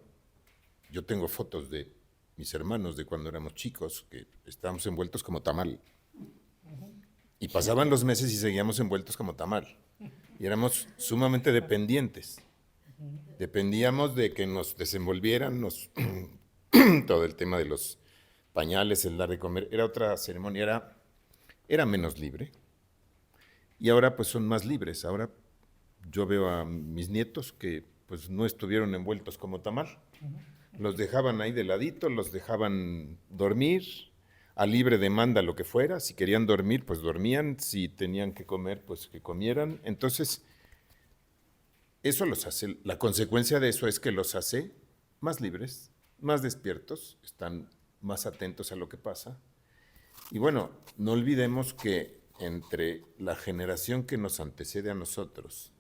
S8: Yo tengo fotos de mis hermanos de cuando éramos chicos, que estábamos envueltos como tamal. Y pasaban los meses y seguíamos envueltos como tamal. Y éramos sumamente dependientes. Dependíamos de que nos desenvolvieran, todo el tema de los pañales, el dar de comer, era otra ceremonia, era menos libre. Y ahora pues son más libres. Ahora yo veo a mis nietos que pues no estuvieron envueltos como tamal. Los dejaban ahí de ladito, los dejaban dormir, a libre demanda lo que fuera. Si querían dormir, pues dormían. Si tenían que comer, pues que comieran. Entonces, eso los hace, la consecuencia de eso es que los hace más libres, más despiertos, están más atentos a lo que pasa. Y bueno, no olvidemos que entre la generación que nos antecede a nosotros,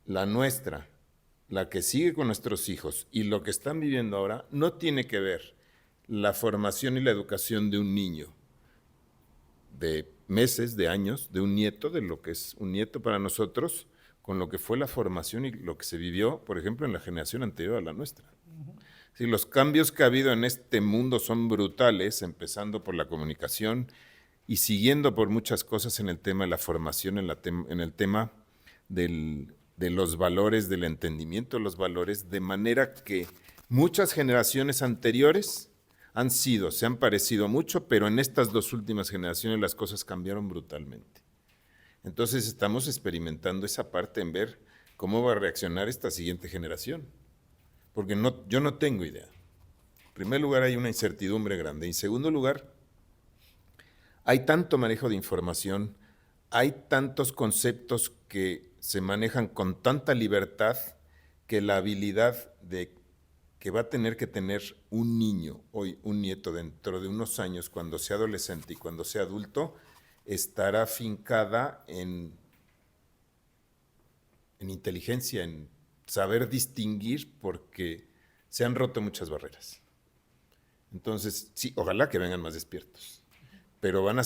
S8: la nuestra, la que sigue con nuestros hijos y lo que están viviendo ahora, no tiene que ver la formación y la educación de un niño de meses, de años, de un nieto, de lo que es un nieto para nosotros, con lo que fue la formación y lo que se vivió, por ejemplo, en la generación anterior a la nuestra. Sí, los cambios que ha habido en este mundo son brutales, empezando por la comunicación y siguiendo por muchas cosas en el tema de la formación, en el tema de los valores, del entendimiento de los valores, de manera que muchas generaciones anteriores se han parecido mucho, pero en estas 2 últimas generaciones las cosas cambiaron brutalmente. Entonces estamos experimentando esa parte en ver cómo va a reaccionar esta siguiente generación, porque yo no tengo idea. En primer lugar, hay una incertidumbre grande. En segundo lugar, hay tanto manejo de información, hay tantos conceptos que se manejan con tanta libertad que la habilidad que va a tener que tener un niño, hoy un nieto dentro de unos años, cuando sea adolescente y cuando sea adulto, estará fincada en inteligencia, en saber distinguir, porque se han roto muchas barreras. Entonces, sí, ojalá que vengan más despiertos, pero van a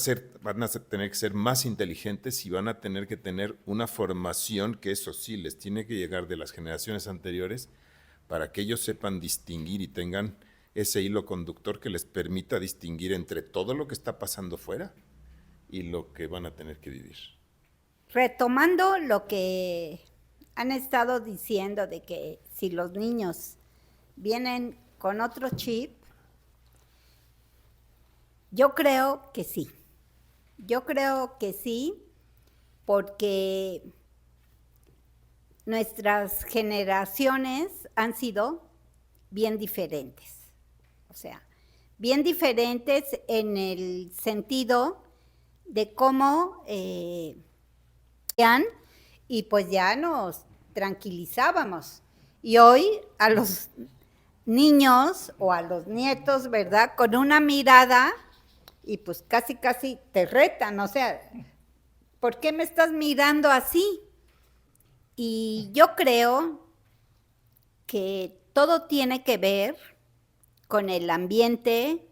S8: tener que ser más inteligentes y van a tener que tener una formación que eso sí, les tiene que llegar de las generaciones anteriores para que ellos sepan distinguir y tengan ese hilo conductor que les permita distinguir entre todo lo que está pasando fuera y lo que van a tener que vivir.
S2: Retomando lo que han estado diciendo de que si los niños vienen con otro chip, Yo creo que sí. Yo creo que sí, porque nuestras generaciones han sido bien diferentes. O sea, bien diferentes en el sentido de cómo y pues ya nos tranquilizábamos. Y hoy a los niños o a los nietos, ¿verdad? Con una mirada y pues casi te retan, o sea, ¿por qué me estás mirando así? Y yo creo que todo tiene que ver con el ambiente,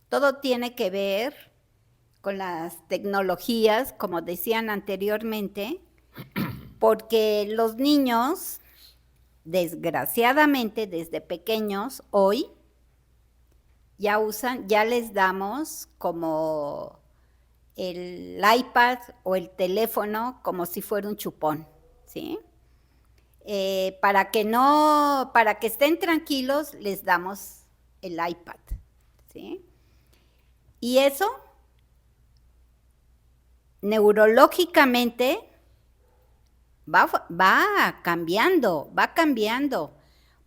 S2: todo tiene que ver con las tecnologías, como decían anteriormente, porque los niños, desgraciadamente, desde pequeños, hoy, ya les damos como el iPad o el teléfono como si fuera un chupón, ¿sí? Para que estén tranquilos, les damos el iPad, ¿sí? Y eso, neurológicamente, va cambiando,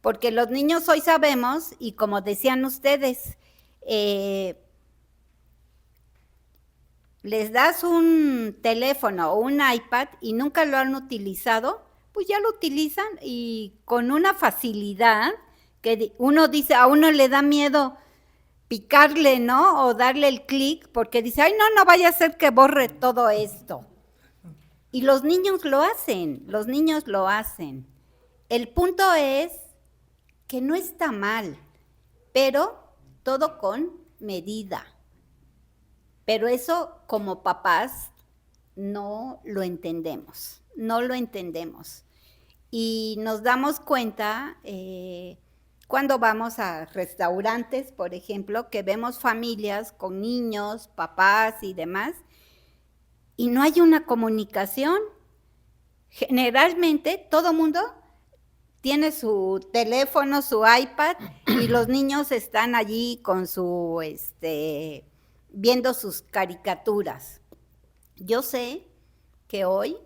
S2: porque los niños hoy sabemos, y como decían ustedes, les das un teléfono o un iPad y nunca lo han utilizado, pues ya lo utilizan y con una facilidad que uno dice, a uno le da miedo picarle, ¿no? O darle el clic porque dice, ay, no vaya a ser que borre todo esto. Y los niños lo hacen. El punto es que no está mal, pero todo con medida. Pero eso como papás no lo entendemos. Y nos damos cuenta cuando vamos a restaurantes, por ejemplo, que vemos familias con niños, papás y demás, y no hay una comunicación. Generalmente todo mundo tiene su teléfono, su iPad, y los niños están allí con su, viendo sus caricaturas. Yo sé que hoy,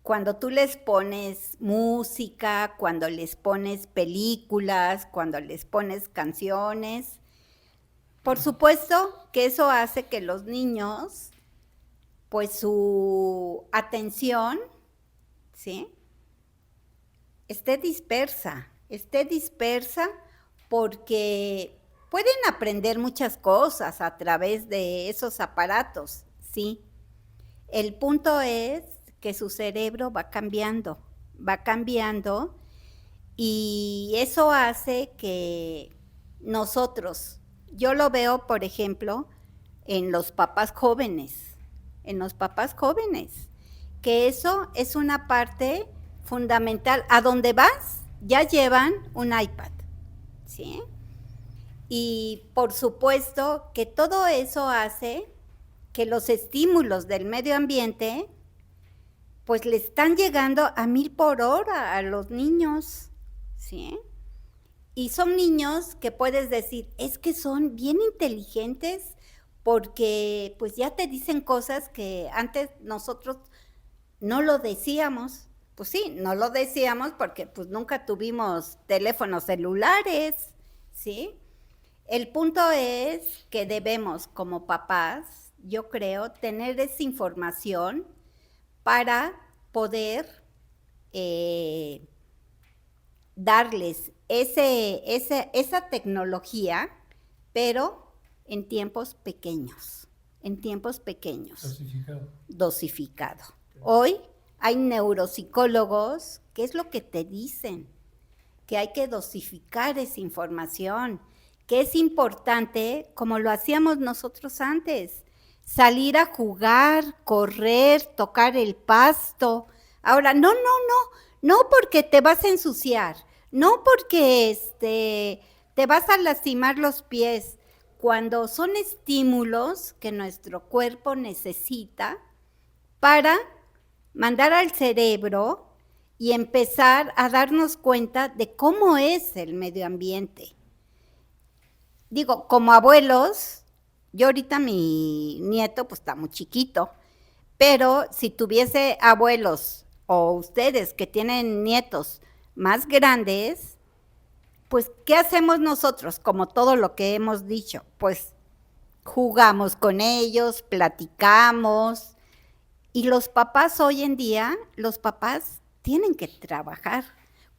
S2: cuando tú les pones música, cuando les pones películas, cuando les pones canciones, por supuesto que eso hace que los niños, pues su atención, ¿sí?, esté dispersa porque pueden aprender muchas cosas a través de esos aparatos, sí. El punto es que su cerebro va cambiando y eso hace que nosotros, yo lo veo, por ejemplo, en los papás jóvenes, que eso es una parte fundamental. A donde vas, ya llevan un iPad, ¿sí? Y por supuesto que todo eso hace que los estímulos del medio ambiente pues le están llegando a 1000 por hora a los niños, ¿sí? Y son niños que puedes decir, es que son bien inteligentes porque pues ya te dicen cosas que antes nosotros no lo decíamos. Pues sí, no lo decíamos porque pues nunca tuvimos teléfonos celulares, ¿sí? El punto es que debemos, como papás, yo creo, tener esa información para poder darles esa tecnología, pero en tiempos pequeños. Dosificado. Hoy hay neuropsicólogos, ¿qué es lo que te dicen? Que hay que dosificar esa información, que es importante, como lo hacíamos nosotros antes, salir a jugar, correr, tocar el pasto. Ahora, no porque te vas a ensuciar, no porque te vas a lastimar los pies, cuando son estímulos que nuestro cuerpo necesita para mandar al cerebro y empezar a darnos cuenta de cómo es el medio ambiente. digo, como abuelos, yo ahorita mi nieto pues está muy chiquito, pero si tuviese abuelos o ustedes que tienen nietos más grandes, pues ¿qué hacemos nosotros? Como todo lo que hemos dicho, pues jugamos con ellos, platicamos, y los papás hoy en día, los papás tienen que trabajar,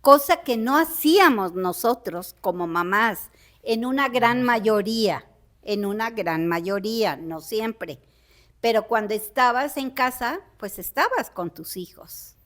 S2: cosa que no hacíamos nosotros como mamás, en una gran mayoría, no siempre. Pero cuando estabas en casa, pues estabas con tus hijos.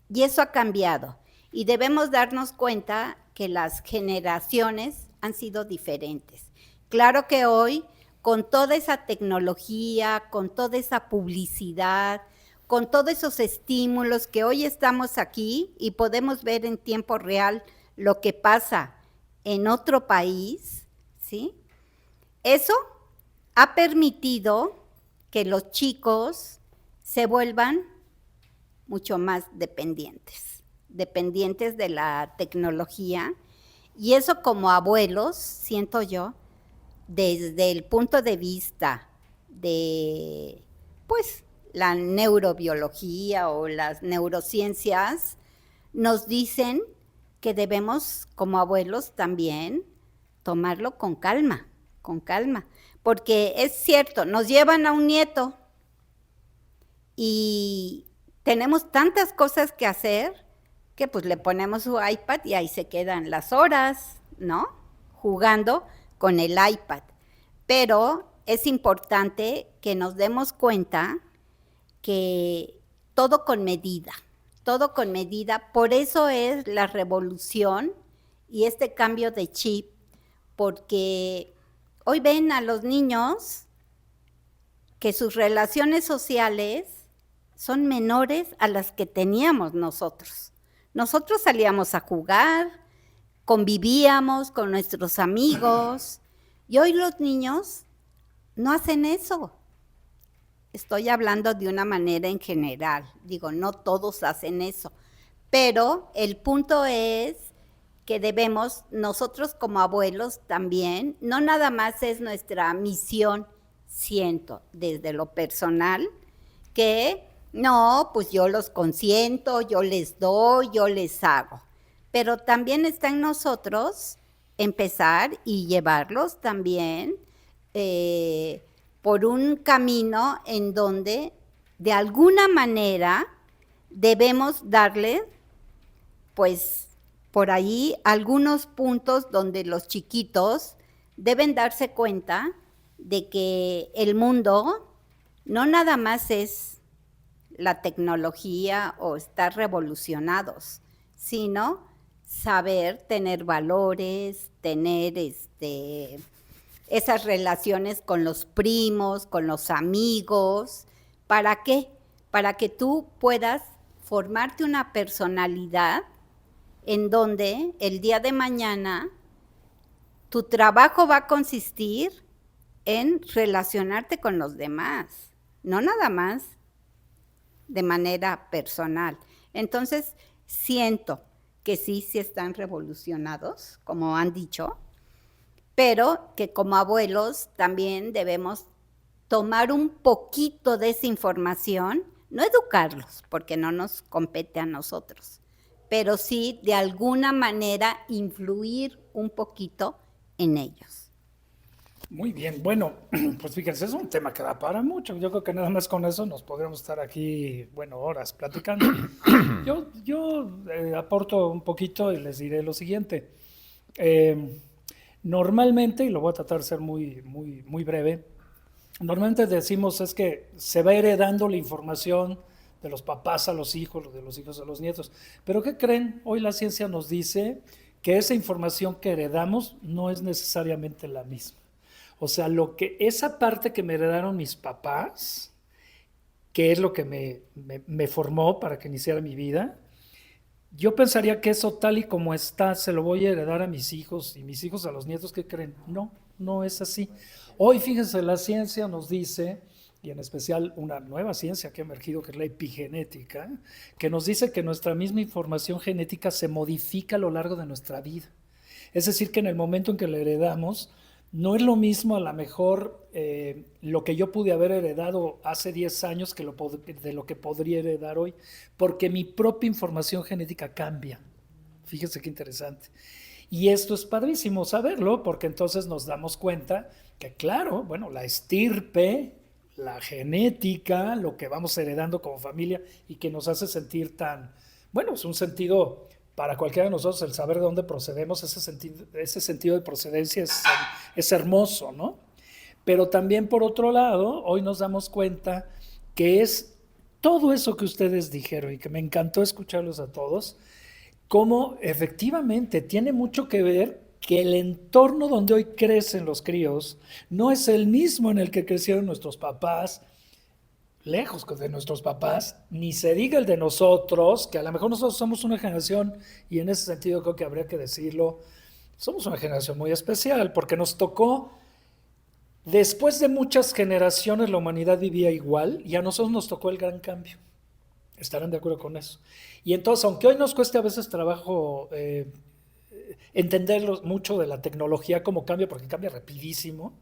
S2: Y eso ha cambiado. Y debemos darnos cuenta que las generaciones han sido diferentes. Claro que hoy, con toda esa tecnología, con toda esa publicidad, con todos esos estímulos que hoy estamos aquí y podemos ver en tiempo real lo que pasa en otro país, ¿sí? Eso ha permitido que los chicos se vuelvan mucho más dependientes de la tecnología, y eso como abuelos, siento yo, desde el punto de vista de, pues, la neurobiología o las neurociencias, nos dicen que debemos, como abuelos también, tomarlo con calma, porque es cierto, nos llevan a un nieto y tenemos tantas cosas que hacer que pues le ponemos su iPad y ahí se quedan las horas, ¿no? Jugando con el iPad. Pero es importante que nos demos cuenta que todo con medida, por eso es la revolución y este cambio de chip, porque hoy ven a los niños que sus relaciones sociales son menores a las que teníamos nosotros. Nosotros salíamos a jugar, convivíamos con nuestros amigos, y hoy los niños no hacen eso. Estoy hablando de una manera en general, digo, no todos hacen eso, pero el punto es que debemos, nosotros como abuelos también, no nada más es nuestra misión, siento desde lo personal, que no, pues yo los consiento, yo les doy, yo les hago, pero también está en nosotros empezar y llevarlos también por un camino en donde de alguna manera debemos darle, pues por ahí algunos puntos donde los chiquitos deben darse cuenta de que el mundo no nada más es la tecnología o estar revolucionados, sino saber tener valores, tener esas relaciones con los primos, con los amigos. ¿Para qué? Para que tú puedas formarte una personalidad en donde el día de mañana tu trabajo va a consistir en relacionarte con los demás, no nada más de manera personal. Entonces, siento que sí están revolucionados, como han dicho, pero que como abuelos también debemos tomar un poquito de esa información, no educarlos, porque no nos compete a nosotros, pero sí de alguna manera influir un poquito en ellos.
S1: Muy bien, bueno, pues fíjense, es un tema que da para mucho. Yo creo que nada más con eso nos podríamos estar aquí, bueno, horas platicando. Yo aporto un poquito y les diré lo siguiente. Normalmente, y lo voy a tratar de ser muy breve, normalmente decimos es que se va heredando la información de los papás a los hijos, de los hijos a los nietos. Pero ¿qué creen? Hoy la ciencia nos dice que esa información que heredamos no es necesariamente la misma. O sea, esa parte que me heredaron mis papás, que es lo que me formó para que iniciara mi vida, yo pensaría que eso tal y como está, se lo voy a heredar a mis hijos y mis hijos a los nietos. ¿Qué creen? No es así. Hoy, fíjense, la ciencia nos dice, y en especial una nueva ciencia que ha emergido, que es la epigenética, que nos dice que nuestra misma información genética se modifica a lo largo de nuestra vida. Es decir, que en el momento en que le heredamos, no es lo mismo a lo mejor lo que yo pude haber heredado hace 10 años que de lo que podría heredar hoy, porque mi propia información genética cambia. Fíjese qué interesante. Y esto es padrísimo saberlo, porque entonces nos damos cuenta que, claro, bueno, la estirpe, la genética, lo que vamos heredando como familia y que nos hace sentir tan, bueno, es un sentido para cualquiera de nosotros, el saber de dónde procedemos, ese sentido de procedencia es hermoso, ¿no? Pero también por otro lado, hoy nos damos cuenta que es todo eso que ustedes dijeron y que me encantó escucharlos a todos, cómo efectivamente tiene mucho que ver que el entorno donde hoy crecen los críos no es el mismo en el que crecieron nuestros papás, lejos de nuestros papás, ni se diga el de nosotros, que a lo mejor nosotros somos una generación, y en ese sentido creo que habría que decirlo, somos una generación muy especial, porque nos tocó, después de muchas generaciones la humanidad vivía igual, y a nosotros nos tocó el gran cambio. ¿Estarán de acuerdo con eso? Y entonces, aunque hoy nos cueste a veces trabajo entender mucho de la tecnología, cómo cambia, porque cambia rapidísimo,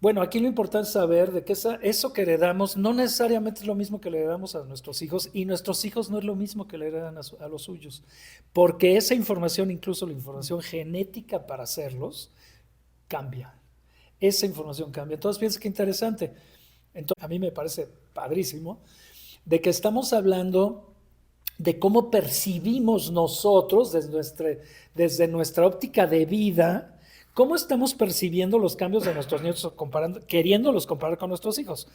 S1: bueno, aquí lo importante es saber de que eso que heredamos no necesariamente es lo mismo que le heredamos a nuestros hijos, y nuestros hijos no es lo mismo que le heredan a los suyos, porque esa información, incluso la información genética para hacerlos, cambia. Esa información cambia. Entonces, fíjense qué interesante. Entonces, a mí me parece padrísimo de que estamos hablando de cómo percibimos nosotros desde nuestra óptica de vida, cómo estamos percibiendo los cambios de nuestros nietos, queriéndolos comparar con nuestros hijos.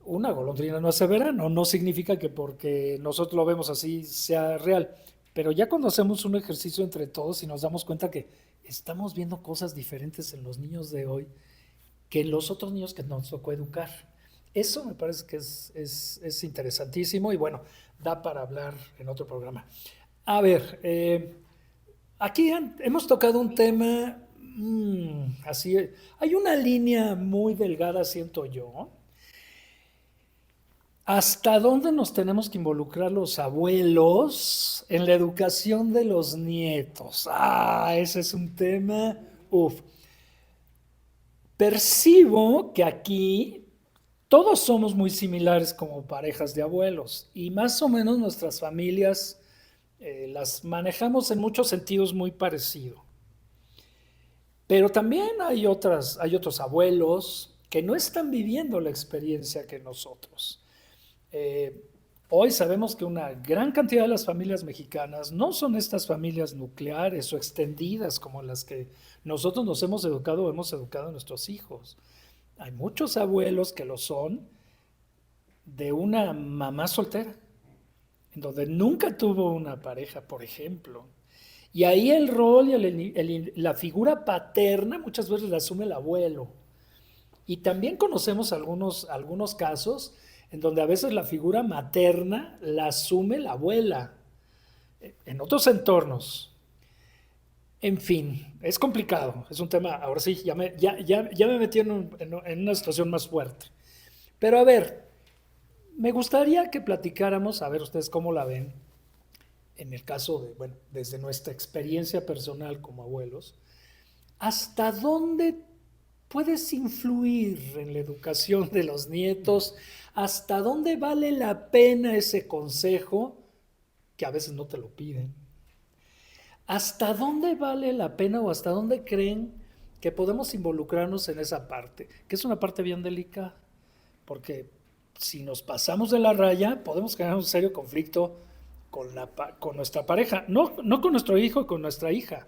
S1: Una golondrina no hace verano, no significa que porque nosotros lo vemos así sea real, pero ya cuando hacemos un ejercicio entre todos y nos damos cuenta que estamos viendo cosas diferentes en los niños de hoy que en los otros niños que nos tocó educar. Eso me parece que es interesantísimo y bueno, da para hablar en otro programa. A ver, aquí hemos tocado un tema así, hay una línea muy delgada, siento yo. ¿Hasta dónde nos tenemos que involucrar los abuelos en la educación de los nietos? Ese es un tema, Percibo que aquí todos somos muy similares como parejas de abuelos y más o menos nuestras familias las manejamos en muchos sentidos muy parecido. Pero también hay otros abuelos que no están viviendo la experiencia que nosotros. Hoy sabemos que una gran cantidad de las familias mexicanas no son estas familias nucleares o extendidas como las que nosotros nos hemos educado o hemos educado a nuestros hijos. Hay muchos abuelos que lo son de una mamá soltera, en donde nunca tuvo una pareja, por ejemplo. Y ahí el rol y la figura paterna muchas veces la asume el abuelo. Y también conocemos algunos casos en donde a veces la figura materna la asume la abuela, en otros entornos. En fin, es complicado, es un tema, ahora sí, ya me metí en una situación más fuerte. Pero a ver, me gustaría que platicáramos, a ver ustedes cómo la ven, en el caso de, bueno, desde nuestra experiencia personal como abuelos, ¿hasta dónde puedes influir en la educación de los nietos? ¿Hasta dónde vale la pena ese consejo que a veces no te lo piden? ¿Hasta dónde vale la pena o hasta dónde creen que podemos involucrarnos en esa parte? Que es una parte bien delicada, porque si nos pasamos de la raya podemos generar un serio conflicto con nuestra pareja, no con nuestro hijo, con nuestra hija,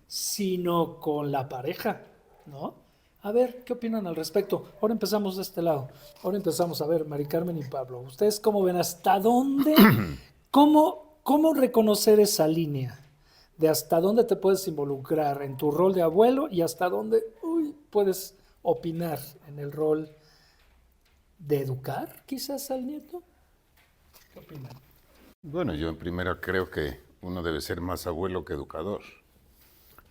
S1: sino con la pareja, ¿no? A ver, ¿qué opinan al respecto? Ahora empezamos de este lado. Ahora empezamos a ver, Mari Carmen y Pablo. ¿Ustedes cómo ven? ¿Hasta dónde? ¿Cómo reconocer esa línea? De hasta dónde te puedes involucrar en tu rol de abuelo y hasta dónde puedes opinar en el rol de educar quizás al nieto. ¿Qué opinan?
S8: Bueno, yo en primera creo que uno debe ser más abuelo que educador,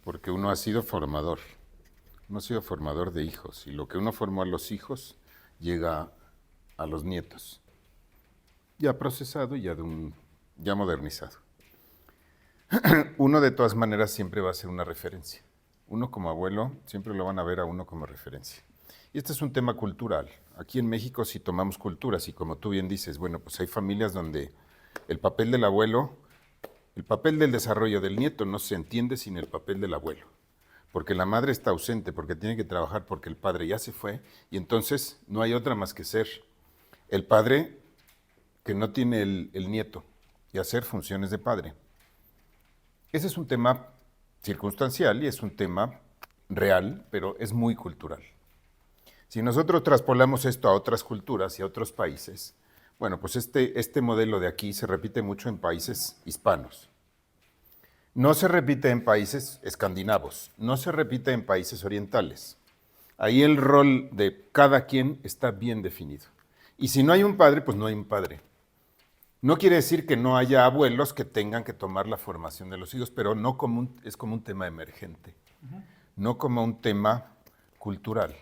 S8: porque uno ha sido formador. Uno ha sido formador de hijos y lo que uno formó a los hijos llega a los nietos, ya procesado y ya modernizado. uno de todas maneras siempre va a ser una referencia. Uno como abuelo siempre lo van a ver a uno como referencia. Y este es un tema cultural. Aquí en México si tomamos culturas y como tú bien dices, bueno, pues hay familias donde el papel del abuelo, el papel del desarrollo del nieto no se entiende sin el papel del abuelo. Porque la madre está ausente, porque tiene que trabajar, porque el padre ya se fue y entonces no hay otra más que ser el padre que no tiene el nieto y hacer funciones de padre. Ese es un tema circunstancial y es un tema real, pero es muy cultural. Si nosotros traspolamos esto a otras culturas y a otros países, bueno, pues este modelo de aquí se repite mucho en países hispanos. No se repite en países escandinavos, no se repite en países orientales. Ahí el rol de cada quien está bien definido. Y si no hay un padre, pues no hay un padre. No quiere decir que no haya abuelos que tengan que tomar la formación de los hijos, pero no es como un tema emergente, no como un tema cultural.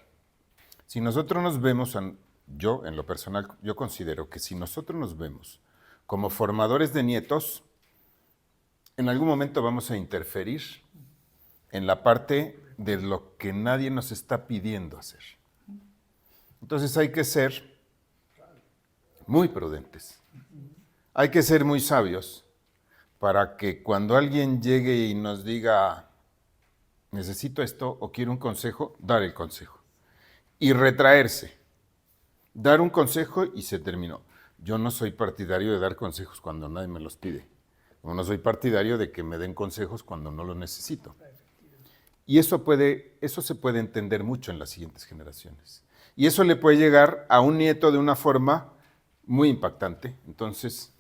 S8: Si nosotros nos vemos, yo en lo personal, yo considero que si nosotros nos vemos como formadores de nietos, en algún momento vamos a interferir en la parte de lo que nadie nos está pidiendo hacer. Entonces hay que ser muy prudentes. Hay que ser muy sabios para que cuando alguien llegue y nos diga, necesito esto o quiero un consejo, dar el consejo. Y retraerse. Dar un consejo y se terminó. Yo no soy partidario de dar consejos cuando nadie me los pide. O no soy partidario de que me den consejos cuando no los necesito. Y eso se puede entender mucho en las siguientes generaciones. Y eso le puede llegar a un nieto de una forma muy impactante. Entonces,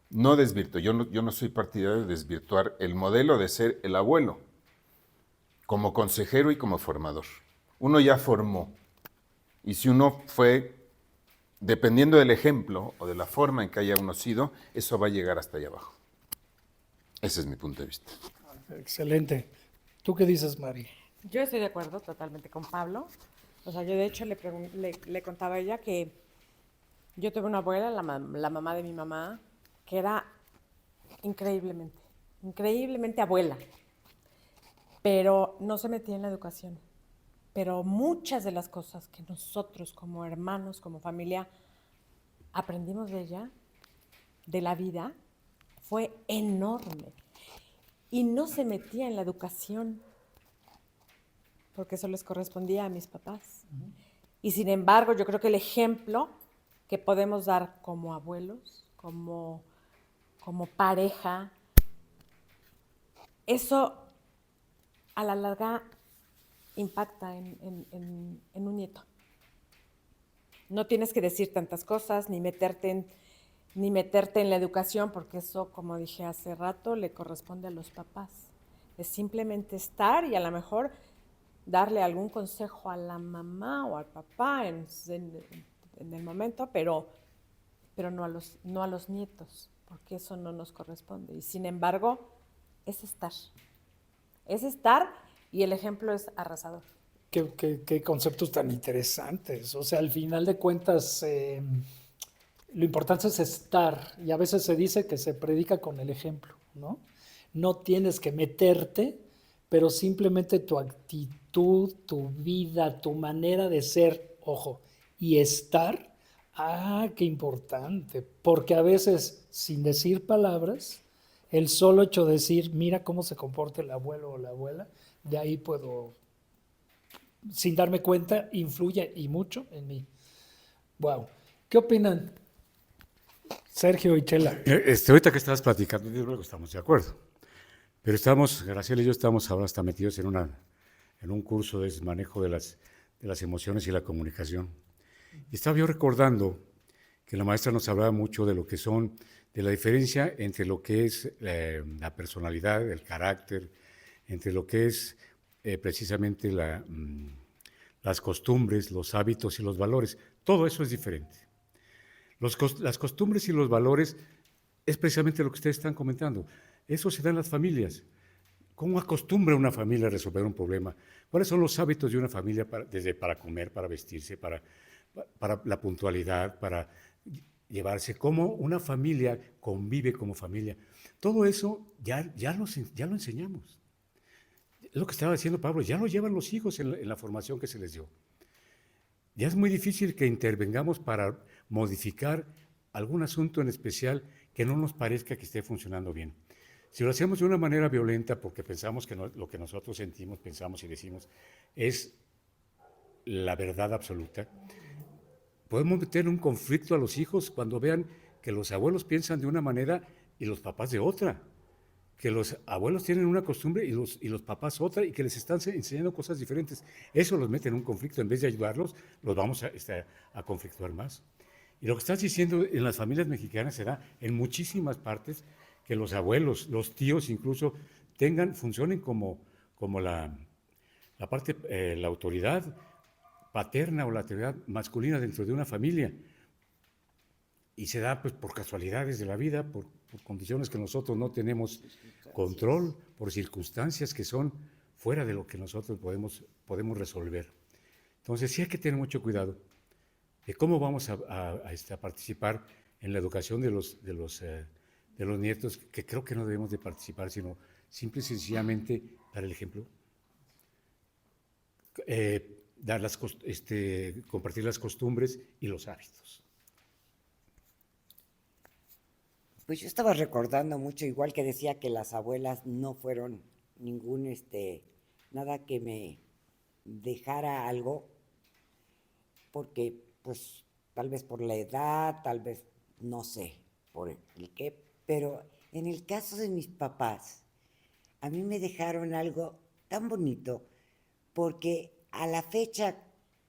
S8: no desvirtúo. Yo no soy partidario de desvirtuar el modelo de ser el abuelo, como consejero y como formador. Uno ya formó. Y si uno fue, dependiendo del ejemplo o de la forma en que haya uno sido, eso va a llegar hasta allá abajo. Ese es mi punto de vista.
S1: Excelente. ¿Tú qué dices, Mari?
S7: Yo estoy de acuerdo totalmente con Pablo. O sea, yo de hecho le contaba a ella que yo tuve una abuela, la mamá de mi mamá, que era increíblemente abuela, pero no se metía en la educación. Pero muchas de las cosas que nosotros como hermanos, como familia, aprendimos de ella, de la vida, fue enorme. Y no se metía en la educación, porque eso les correspondía a mis papás. Y sin embargo, yo creo que el ejemplo que podemos dar como abuelos, como pareja, eso a la larga impacta en un nieto. No tienes que decir tantas cosas, ni meterte en la educación, porque eso, como dije hace rato, le corresponde a los papás. Es simplemente estar y a lo mejor darle algún consejo a la mamá o al papá en el momento, pero no a los nietos, porque eso no nos corresponde. Y sin embargo, es estar. Es estar y el ejemplo es arrasador.
S1: Qué conceptos tan interesantes. O sea, al final de cuentas, lo importante es estar. Y a veces se dice que se predica con el ejemplo, ¿no? No tienes que meterte, pero simplemente tu actitud, tu vida, tu manera de ser, ojo, y estar. Qué importante. Porque a veces, sin decir palabras, el solo hecho de decir, mira cómo se comporta el abuelo o la abuela, de ahí puedo, sin darme cuenta, influye y mucho en mí. Wow. ¿Qué opinan, Sergio y Chela?
S3: Ahorita que estabas platicando, yo creo que estamos de acuerdo. Pero Graciela y yo estamos ahora hasta metidos en un curso de manejo de las emociones y la comunicación. Y estaba yo recordando que la maestra nos hablaba mucho de la diferencia entre lo que es la personalidad, el carácter, entre lo que es precisamente las costumbres, los hábitos y los valores. Todo eso es diferente. Las costumbres y los valores es precisamente lo que ustedes están comentando. Eso se da en las familias. ¿Cómo acostumbra una familia a resolver un problema? ¿Cuáles son los hábitos de una familia desde para comer, para vestirse, para la puntualidad, para llevarse? ¿Cómo una familia convive como familia? Todo eso ya lo enseñamos. Es lo que estaba diciendo Pablo, ya lo llevan los hijos en la formación que se les dio. Ya es muy difícil que intervengamos para modificar algún asunto en especial que no nos parezca que esté funcionando bien. Si lo hacemos de una manera violenta porque pensamos que lo que nosotros sentimos, pensamos y decimos es la verdad absoluta, podemos meter un conflicto a los hijos cuando vean que los abuelos piensan de una manera y los papás de otra, que los abuelos tienen una costumbre y los papás otra y que les están enseñando cosas diferentes. Eso los mete en un conflicto. En vez de ayudarlos, los vamos a conflictuar más. Y lo que estás diciendo en las familias mexicanas se da en muchísimas partes, que los abuelos, los tíos incluso, funcionen como la autoridad paterna o la autoridad masculina dentro de una familia. Y se da pues por casualidades de la vida, por condiciones que nosotros no tenemos control, por circunstancias que son fuera de lo que nosotros podemos resolver. Entonces sí hay que tener mucho cuidado de cómo vamos a participar en la educación de los nietos, que creo que no debemos de participar, sino simple y sencillamente dar el ejemplo, compartir las costumbres y los hábitos.
S4: Pues yo estaba recordando mucho, igual que decía que las abuelas no fueron nada que me dejara algo, porque pues tal vez por la edad, tal vez no sé por el qué, pero en el caso de mis papás, a mí me dejaron algo tan bonito, porque a la fecha,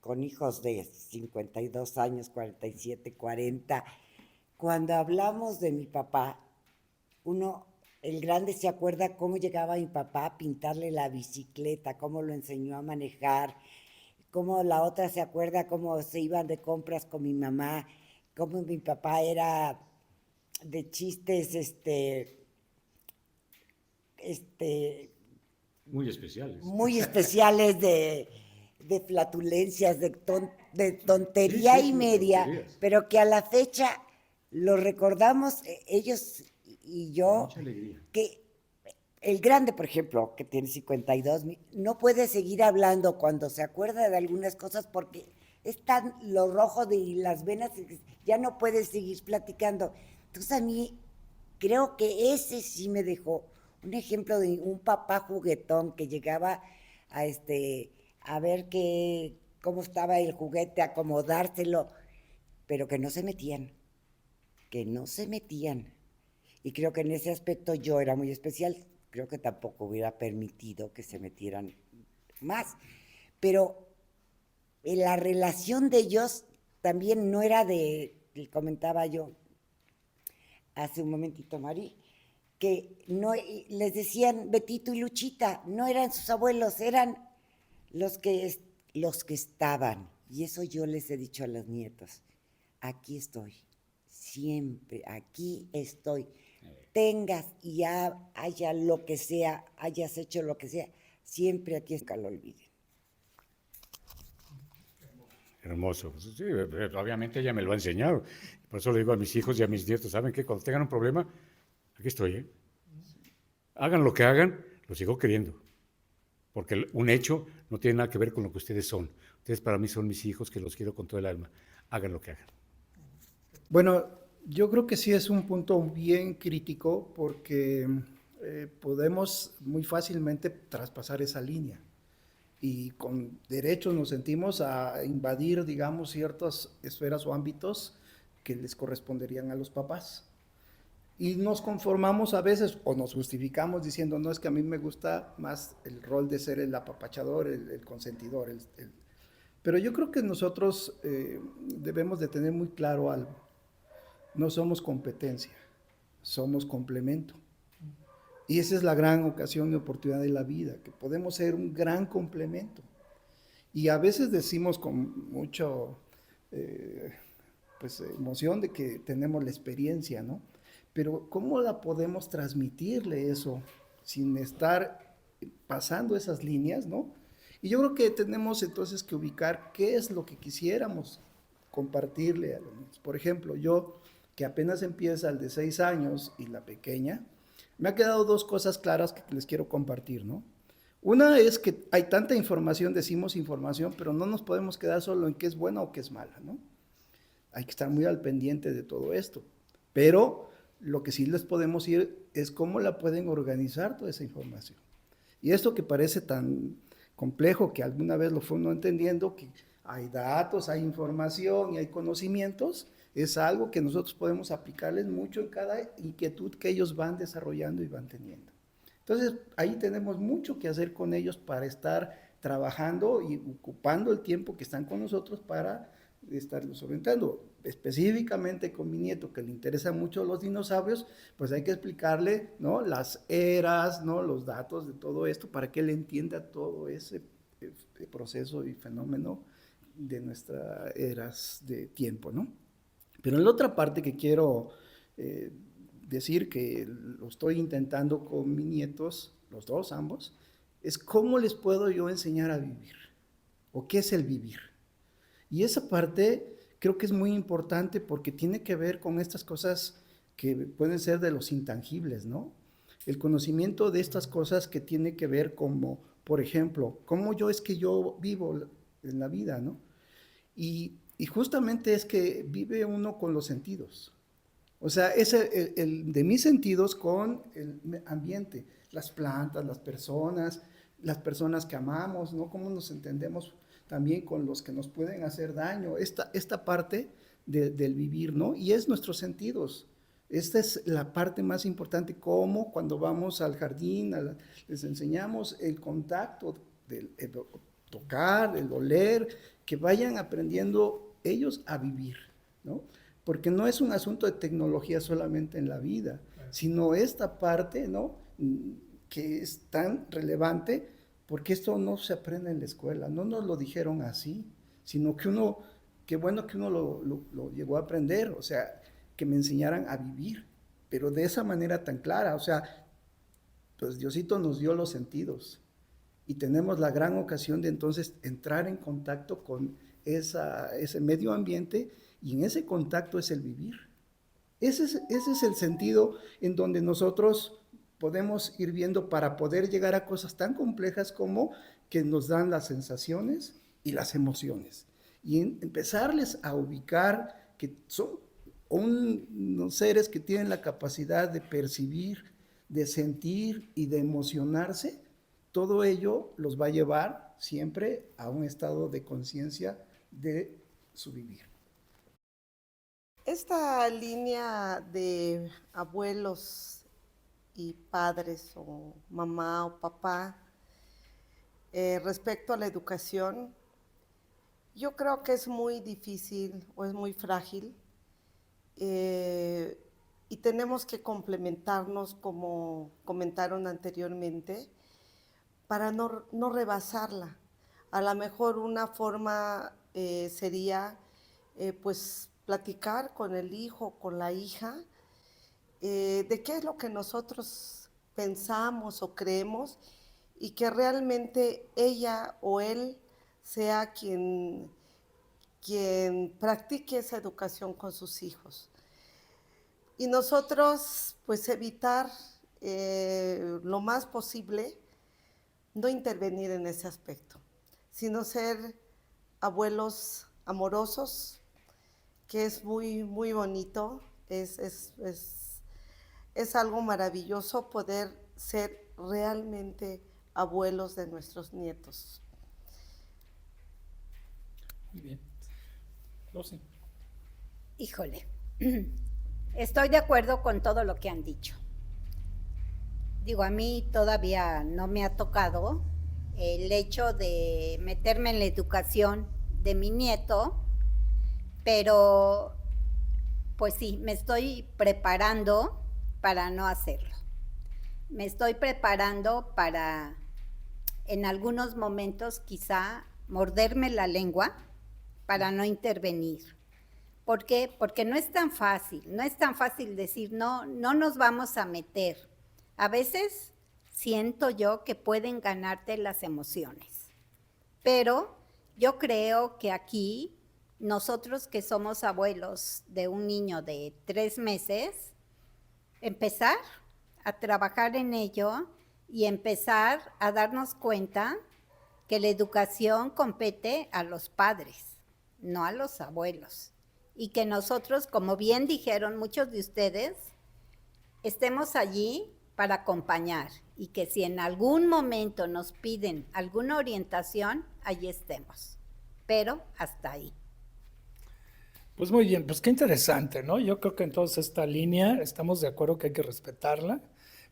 S4: con hijos de 52 años, 47, 40, cuando hablamos de mi papá, el grande se acuerda cómo llegaba mi papá a pintarle la bicicleta, cómo lo enseñó a manejar, cómo la otra se acuerda cómo se iban de compras con mi mamá, cómo mi papá era de chistes,
S3: muy especiales.
S4: Muy especiales de flatulencias, de tontería
S3: Sí,
S4: y media,
S3: tonterías.
S4: pero que a la fecha lo recordamos ellos y yo,
S3: Mucha alegría.
S4: que el grande, por ejemplo, que tiene 52, no puede seguir hablando cuando se acuerda de algunas cosas porque están lo rojo de las venas, ya no puede seguir platicando. Entonces a mí creo que ese sí me dejó un ejemplo de un papá juguetón que llegaba a ver cómo estaba el juguete, acomodárselo, pero que no se metían. Y creo que en ese aspecto yo era muy especial. Creo que tampoco hubiera permitido que se metieran más. Pero la relación de ellos también no era comentaba yo hace un momentito, Mari, que no les decían Betito y Luchita, no eran sus abuelos, eran los que estaban. Y eso yo les he dicho a los nietos. Aquí estoy. Siempre, aquí estoy. Tengas y haya lo que sea, hayas hecho lo que sea, siempre aquí nunca lo olviden.
S3: Hermoso. Sí, obviamente ella me lo ha enseñado. Por eso le digo a mis hijos y a mis nietos, ¿saben qué? Cuando tengan un problema, aquí estoy, ¿eh? Hagan lo que hagan, lo sigo queriendo. Porque un hecho no tiene nada que ver con lo que ustedes son. Ustedes para mí son mis hijos, que los quiero con todo el alma. Hagan lo que hagan.
S6: Bueno, yo creo que sí es un punto bien crítico porque podemos muy fácilmente traspasar esa línea y con derechos nos sentimos a invadir, digamos, ciertas esferas o ámbitos que les corresponderían a los papás. Y nos conformamos a veces o nos justificamos diciendo, no, es que a mí me gusta más el rol de ser el apapachador, el consentidor. Pero yo creo que nosotros debemos de tener muy claro algo. No somos competencia, somos complemento. Y esa es la gran ocasión y oportunidad de la vida, que podemos ser un gran complemento. Y a veces decimos con mucho emoción de que tenemos la experiencia, ¿no? Pero ¿cómo la podemos transmitirle eso sin estar pasando esas líneas, ¿no? Y yo creo que tenemos entonces que ubicar qué es lo que quisiéramos compartirle a los niños. Por ejemplo, yo, que apenas empieza el de 6 años y la pequeña, me ha quedado dos cosas claras que les quiero compartir, ¿no? Una es que hay tanta información, decimos información, pero no nos podemos quedar solo en qué es buena o qué es mala, ¿no? Hay que estar muy al pendiente de todo esto. Pero lo que sí les podemos ir es cómo la pueden organizar toda esa información. Y esto que parece tan complejo, que alguna vez lo fue uno entendiendo, que hay datos, hay información y hay conocimientos, es algo que nosotros podemos aplicarles mucho en cada inquietud que ellos van desarrollando y van teniendo. Entonces, ahí tenemos mucho que hacer con ellos para estar trabajando y ocupando el tiempo que están con nosotros para estarlos orientando. Específicamente con mi nieto, que le interesan mucho los dinosaurios, pues hay que explicarle, ¿no?, las eras, ¿no?, los datos de todo esto para que él entienda todo ese proceso y fenómeno de nuestras eras de tiempo, ¿no? Pero en la otra parte que quiero decir, que lo estoy intentando con mis nietos, los dos, ambos, es cómo les puedo yo enseñar a vivir, o qué es el vivir. Y esa parte creo que es muy importante porque tiene que ver con estas cosas que pueden ser de los intangibles, ¿no? El conocimiento de estas cosas que tiene que ver como, por ejemplo, cómo yo vivo en la vida, ¿no? Y justamente es que vive uno con los sentidos. O sea, es el de mis sentidos con el ambiente, las plantas, las personas que amamos, ¿no? Cómo nos entendemos también con los que nos pueden hacer daño, esta parte del vivir, ¿no? Y es nuestros sentidos. Esta es la parte más importante, como cuando vamos al jardín, les enseñamos el contacto, el tocar, el oler, que vayan aprendiendo ellos a vivir, ¿no? Porque no es un asunto de tecnología solamente en la vida, sino esta parte, ¿no?, que es tan relevante, porque esto no se aprende en la escuela, no nos lo dijeron así, sino que qué bueno que uno lo llegó a aprender, o sea, que me enseñaran a vivir, pero de esa manera tan clara, o sea, pues Diosito nos dio los sentidos y tenemos la gran ocasión de entonces entrar en contacto con ese medio ambiente, y en ese contacto es el vivir. Ese es el sentido en donde nosotros podemos ir viendo para poder llegar a cosas tan complejas como que nos dan las sensaciones y las emociones. Y empezarles a ubicar que son unos seres que tienen la capacidad de percibir, de sentir y de emocionarse. Todo ello los va a llevar siempre a un estado de conciencia de su vivir.
S5: Esta línea de abuelos y padres o mamá o papá respecto a la educación, yo creo que es muy difícil o es muy frágil y tenemos que complementarnos, como comentaron anteriormente, para no rebasarla. A lo mejor una forma sería pues platicar con el hijo, con la hija, de qué es lo que nosotros pensamos o creemos, y que realmente ella o él sea quien practique esa educación con sus hijos. Y nosotros pues evitar lo más posible no intervenir en ese aspecto, sino ser abuelos amorosos, que es muy, muy bonito, es algo maravilloso poder ser realmente abuelos de nuestros nietos.
S1: Muy bien. Rosy.
S2: Híjole, estoy de acuerdo con todo lo que han dicho. Digo, a mí todavía no me ha tocado el hecho de meterme en la educación de mi nieto, pero pues sí, me estoy preparando para no hacerlo. Me estoy preparando para, en algunos momentos, quizá morderme la lengua para no intervenir. ¿Por qué? Porque no es tan fácil decir, no nos vamos a meter. A veces siento yo que pueden ganarte las emociones, pero yo creo que aquí, nosotros que somos abuelos de un niño de 3 meses, empezar a trabajar en ello y empezar a darnos cuenta que la educación compete a los padres, no a los abuelos. Y que nosotros, como bien dijeron muchos de ustedes, estemos allí para acompañar y que si en algún momento nos piden alguna orientación, allí estemos. Pero hasta ahí.
S1: Pues muy bien, pues qué interesante, ¿no? Yo creo que entonces esta línea estamos de acuerdo que hay que respetarla,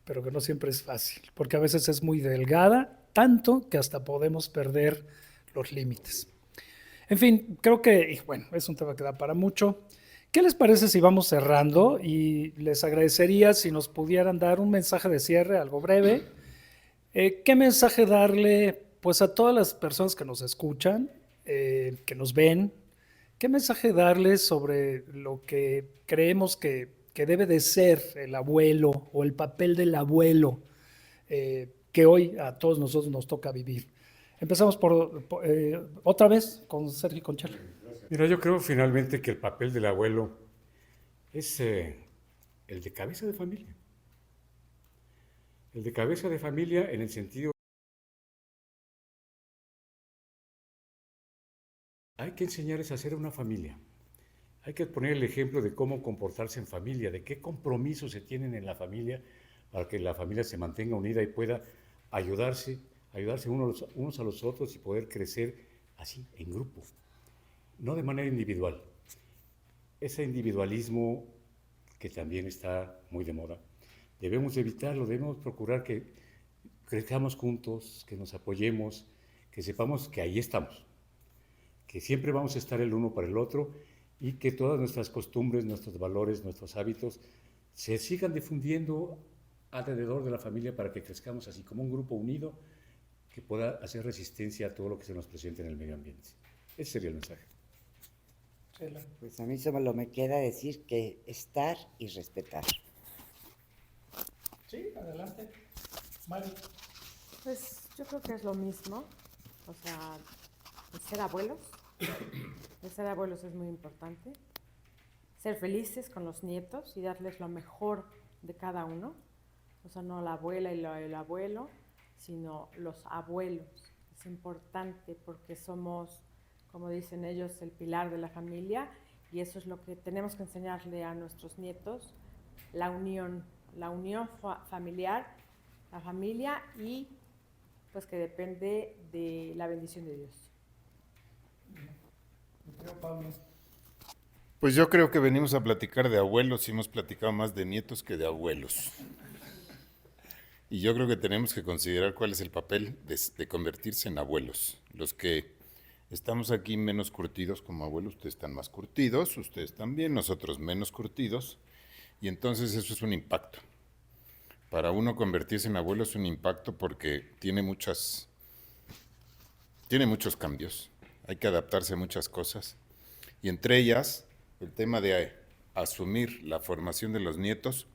S1: pero que no siempre es fácil, porque a veces es muy delgada, tanto que hasta podemos perder los límites. En fin, creo que, y bueno, es un tema que da para mucho. ¿Qué les parece si vamos cerrando? Y les agradecería si nos pudieran dar un mensaje de cierre, algo breve. ¿Qué mensaje darle pues a todas las personas que nos escuchan, que nos ven? ¿Qué mensaje darles sobre lo que creemos que debe de ser el abuelo o el papel del abuelo que hoy a todos nosotros nos toca vivir? Empezamos otra vez con Sergio Conchal.
S3: Mira, yo creo finalmente que el papel del abuelo es el de cabeza de familia. El de cabeza de familia en el sentido... Hay que enseñarles a ser una familia. Hay que poner el ejemplo de cómo comportarse en familia, de qué compromisos se tienen en la familia para que la familia se mantenga unida y pueda ayudarse unos a los otros y poder crecer así, en grupo, no de manera individual. Ese individualismo que también está muy de moda, debemos evitarlo, debemos procurar que crezcamos juntos, que nos apoyemos, que sepamos que ahí estamos, que siempre vamos a estar el uno para el otro y que todas nuestras costumbres, nuestros valores, nuestros hábitos se sigan difundiendo alrededor de la familia para que crezcamos así como un grupo unido que pueda hacer resistencia a todo lo que se nos presente en el medio ambiente. Ese sería el mensaje.
S4: Pues a mí solo me queda decir que estar y respetar.
S1: Sí, adelante. Mari.
S7: Pues yo creo que es lo mismo, o sea, el ser abuelos es muy importante, ser felices con los nietos y darles lo mejor de cada uno, o sea, no la abuela y el abuelo, sino los abuelos. Es importante porque somos, como dicen ellos, el pilar de la familia y eso es lo que tenemos que enseñarle a nuestros nietos, la unión familiar, la familia y pues que depende de la bendición de Dios.
S8: Pues yo creo que venimos a platicar de abuelos y hemos platicado más de nietos que de abuelos. Y yo creo que tenemos que considerar cuál es el papel de convertirse en abuelos. Los que estamos aquí menos curtidos como abuelos, ustedes están más curtidos, ustedes también, nosotros menos curtidos. Y entonces eso es un impacto. Para uno convertirse en abuelo es un impacto porque tiene muchos cambios. Hay que adaptarse a muchas cosas. Y entre ellas, el tema de asumir la formación de los nietos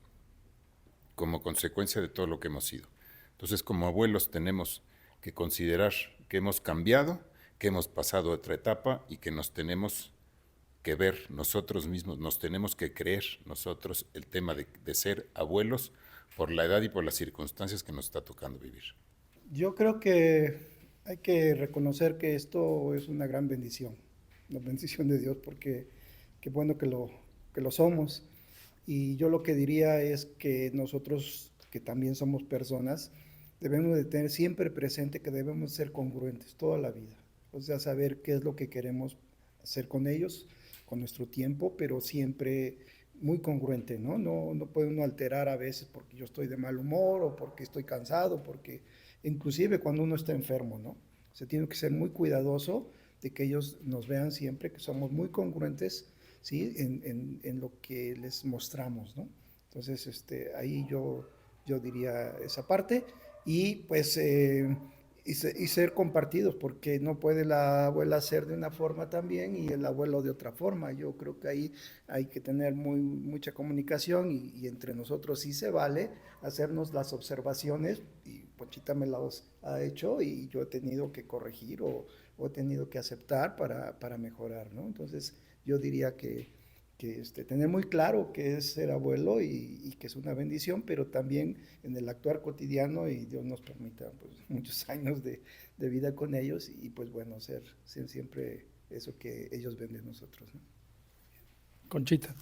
S8: como consecuencia de todo lo que hemos sido. Entonces, como abuelos tenemos que considerar que hemos cambiado, que hemos pasado a otra etapa y que nos tenemos que ver nosotros mismos, nos tenemos que creer nosotros el tema de ser abuelos por la edad y por las circunstancias que nos está tocando vivir.
S6: Yo creo que hay que reconocer que esto es una gran bendición, una bendición de Dios, porque qué bueno que lo somos. Y yo lo que diría es que nosotros, que también somos personas, debemos de tener siempre presente que debemos ser congruentes toda la vida. O sea, saber qué es lo que queremos hacer con ellos, con nuestro tiempo, pero siempre muy congruente, ¿no? No puede uno alterar a veces porque yo estoy de mal humor o porque estoy cansado, porque inclusive cuando uno está enfermo, ¿no? Se tiene que ser muy cuidadoso de que ellos nos vean siempre que somos muy congruentes, ¿sí? En lo que les mostramos, ¿no? Entonces, ahí yo diría esa parte y pues y ser compartidos, porque no puede la abuela ser de una forma también y el abuelo de otra forma. Yo creo que ahí hay que tener mucha comunicación y entre nosotros sí se vale hacernos las observaciones y Pochita me las ha hecho y yo he tenido que corregir o he tenido que aceptar para mejorar, ¿no? Entonces yo diría que tener muy claro qué es ser abuelo y que es una bendición, pero también en el actuar cotidiano, y Dios nos permita pues, muchos años de vida con ellos y pues bueno, ser siempre eso que ellos ven de nosotros, ¿no?
S1: Conchita.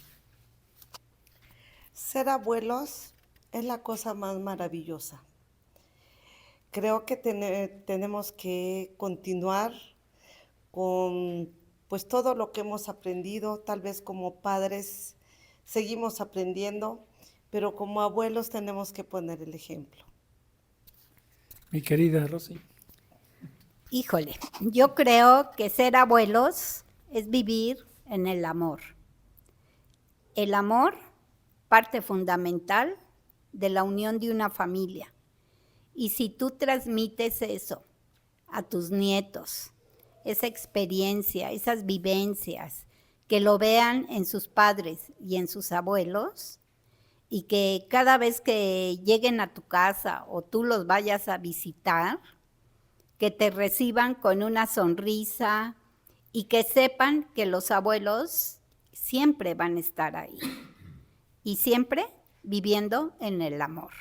S5: Ser abuelos es la cosa más maravillosa. Creo que tenemos que continuar con pues todo lo que hemos aprendido, tal vez como padres seguimos aprendiendo, pero como abuelos tenemos que poner el ejemplo.
S1: Mi querida Rosy.
S2: Híjole, yo creo que ser abuelos es vivir en el amor. El amor, parte fundamental de la unión de una familia. Y si tú transmites eso a tus nietos, esa experiencia, esas vivencias, que lo vean en sus padres y en sus abuelos, y que cada vez que lleguen a tu casa o tú los vayas a visitar, que te reciban con una sonrisa y que sepan que los abuelos siempre van a estar ahí y siempre viviendo en el amor.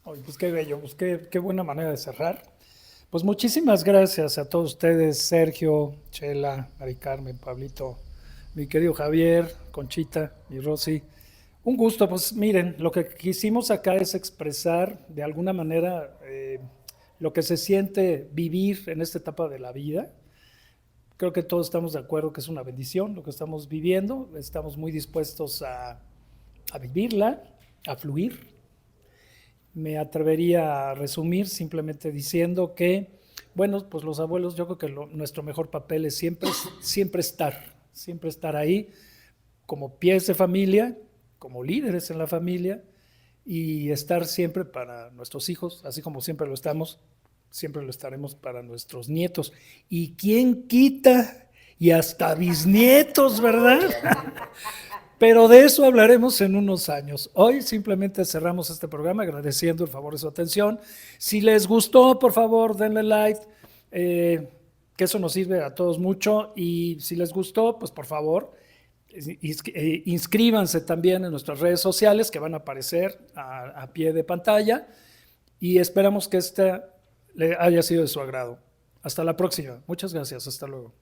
S1: Ay, pues qué bello, pues qué buena manera de cerrar. Pues muchísimas gracias a todos ustedes, Sergio, Chela, Mari Carmen, Pablito, mi querido Javier, Conchita, mi Rosy. Un gusto, pues miren, lo que quisimos acá es expresar de alguna manera lo que se siente vivir en esta etapa de la vida. Creo que todos estamos de acuerdo que es una bendición lo que estamos viviendo, estamos muy dispuestos a vivirla, a fluir. Me atrevería a resumir simplemente diciendo que, bueno, pues los abuelos, yo creo que nuestro mejor papel es siempre estar ahí como pies de familia, como líderes en la familia y estar siempre para nuestros hijos, así como siempre lo estamos, siempre lo estaremos para nuestros nietos. ¿Y quién quita? Y hasta bisnietos, ¿verdad? Pero de eso hablaremos en unos años. Hoy simplemente cerramos este programa agradeciendo el favor de su atención. Si les gustó, por favor, denle like, que eso nos sirve a todos mucho. Y si les gustó, pues por favor, inscríbanse también en nuestras redes sociales que van a aparecer a pie de pantalla. Y esperamos que esta le haya sido de su agrado. Hasta la próxima. Muchas gracias. Hasta luego.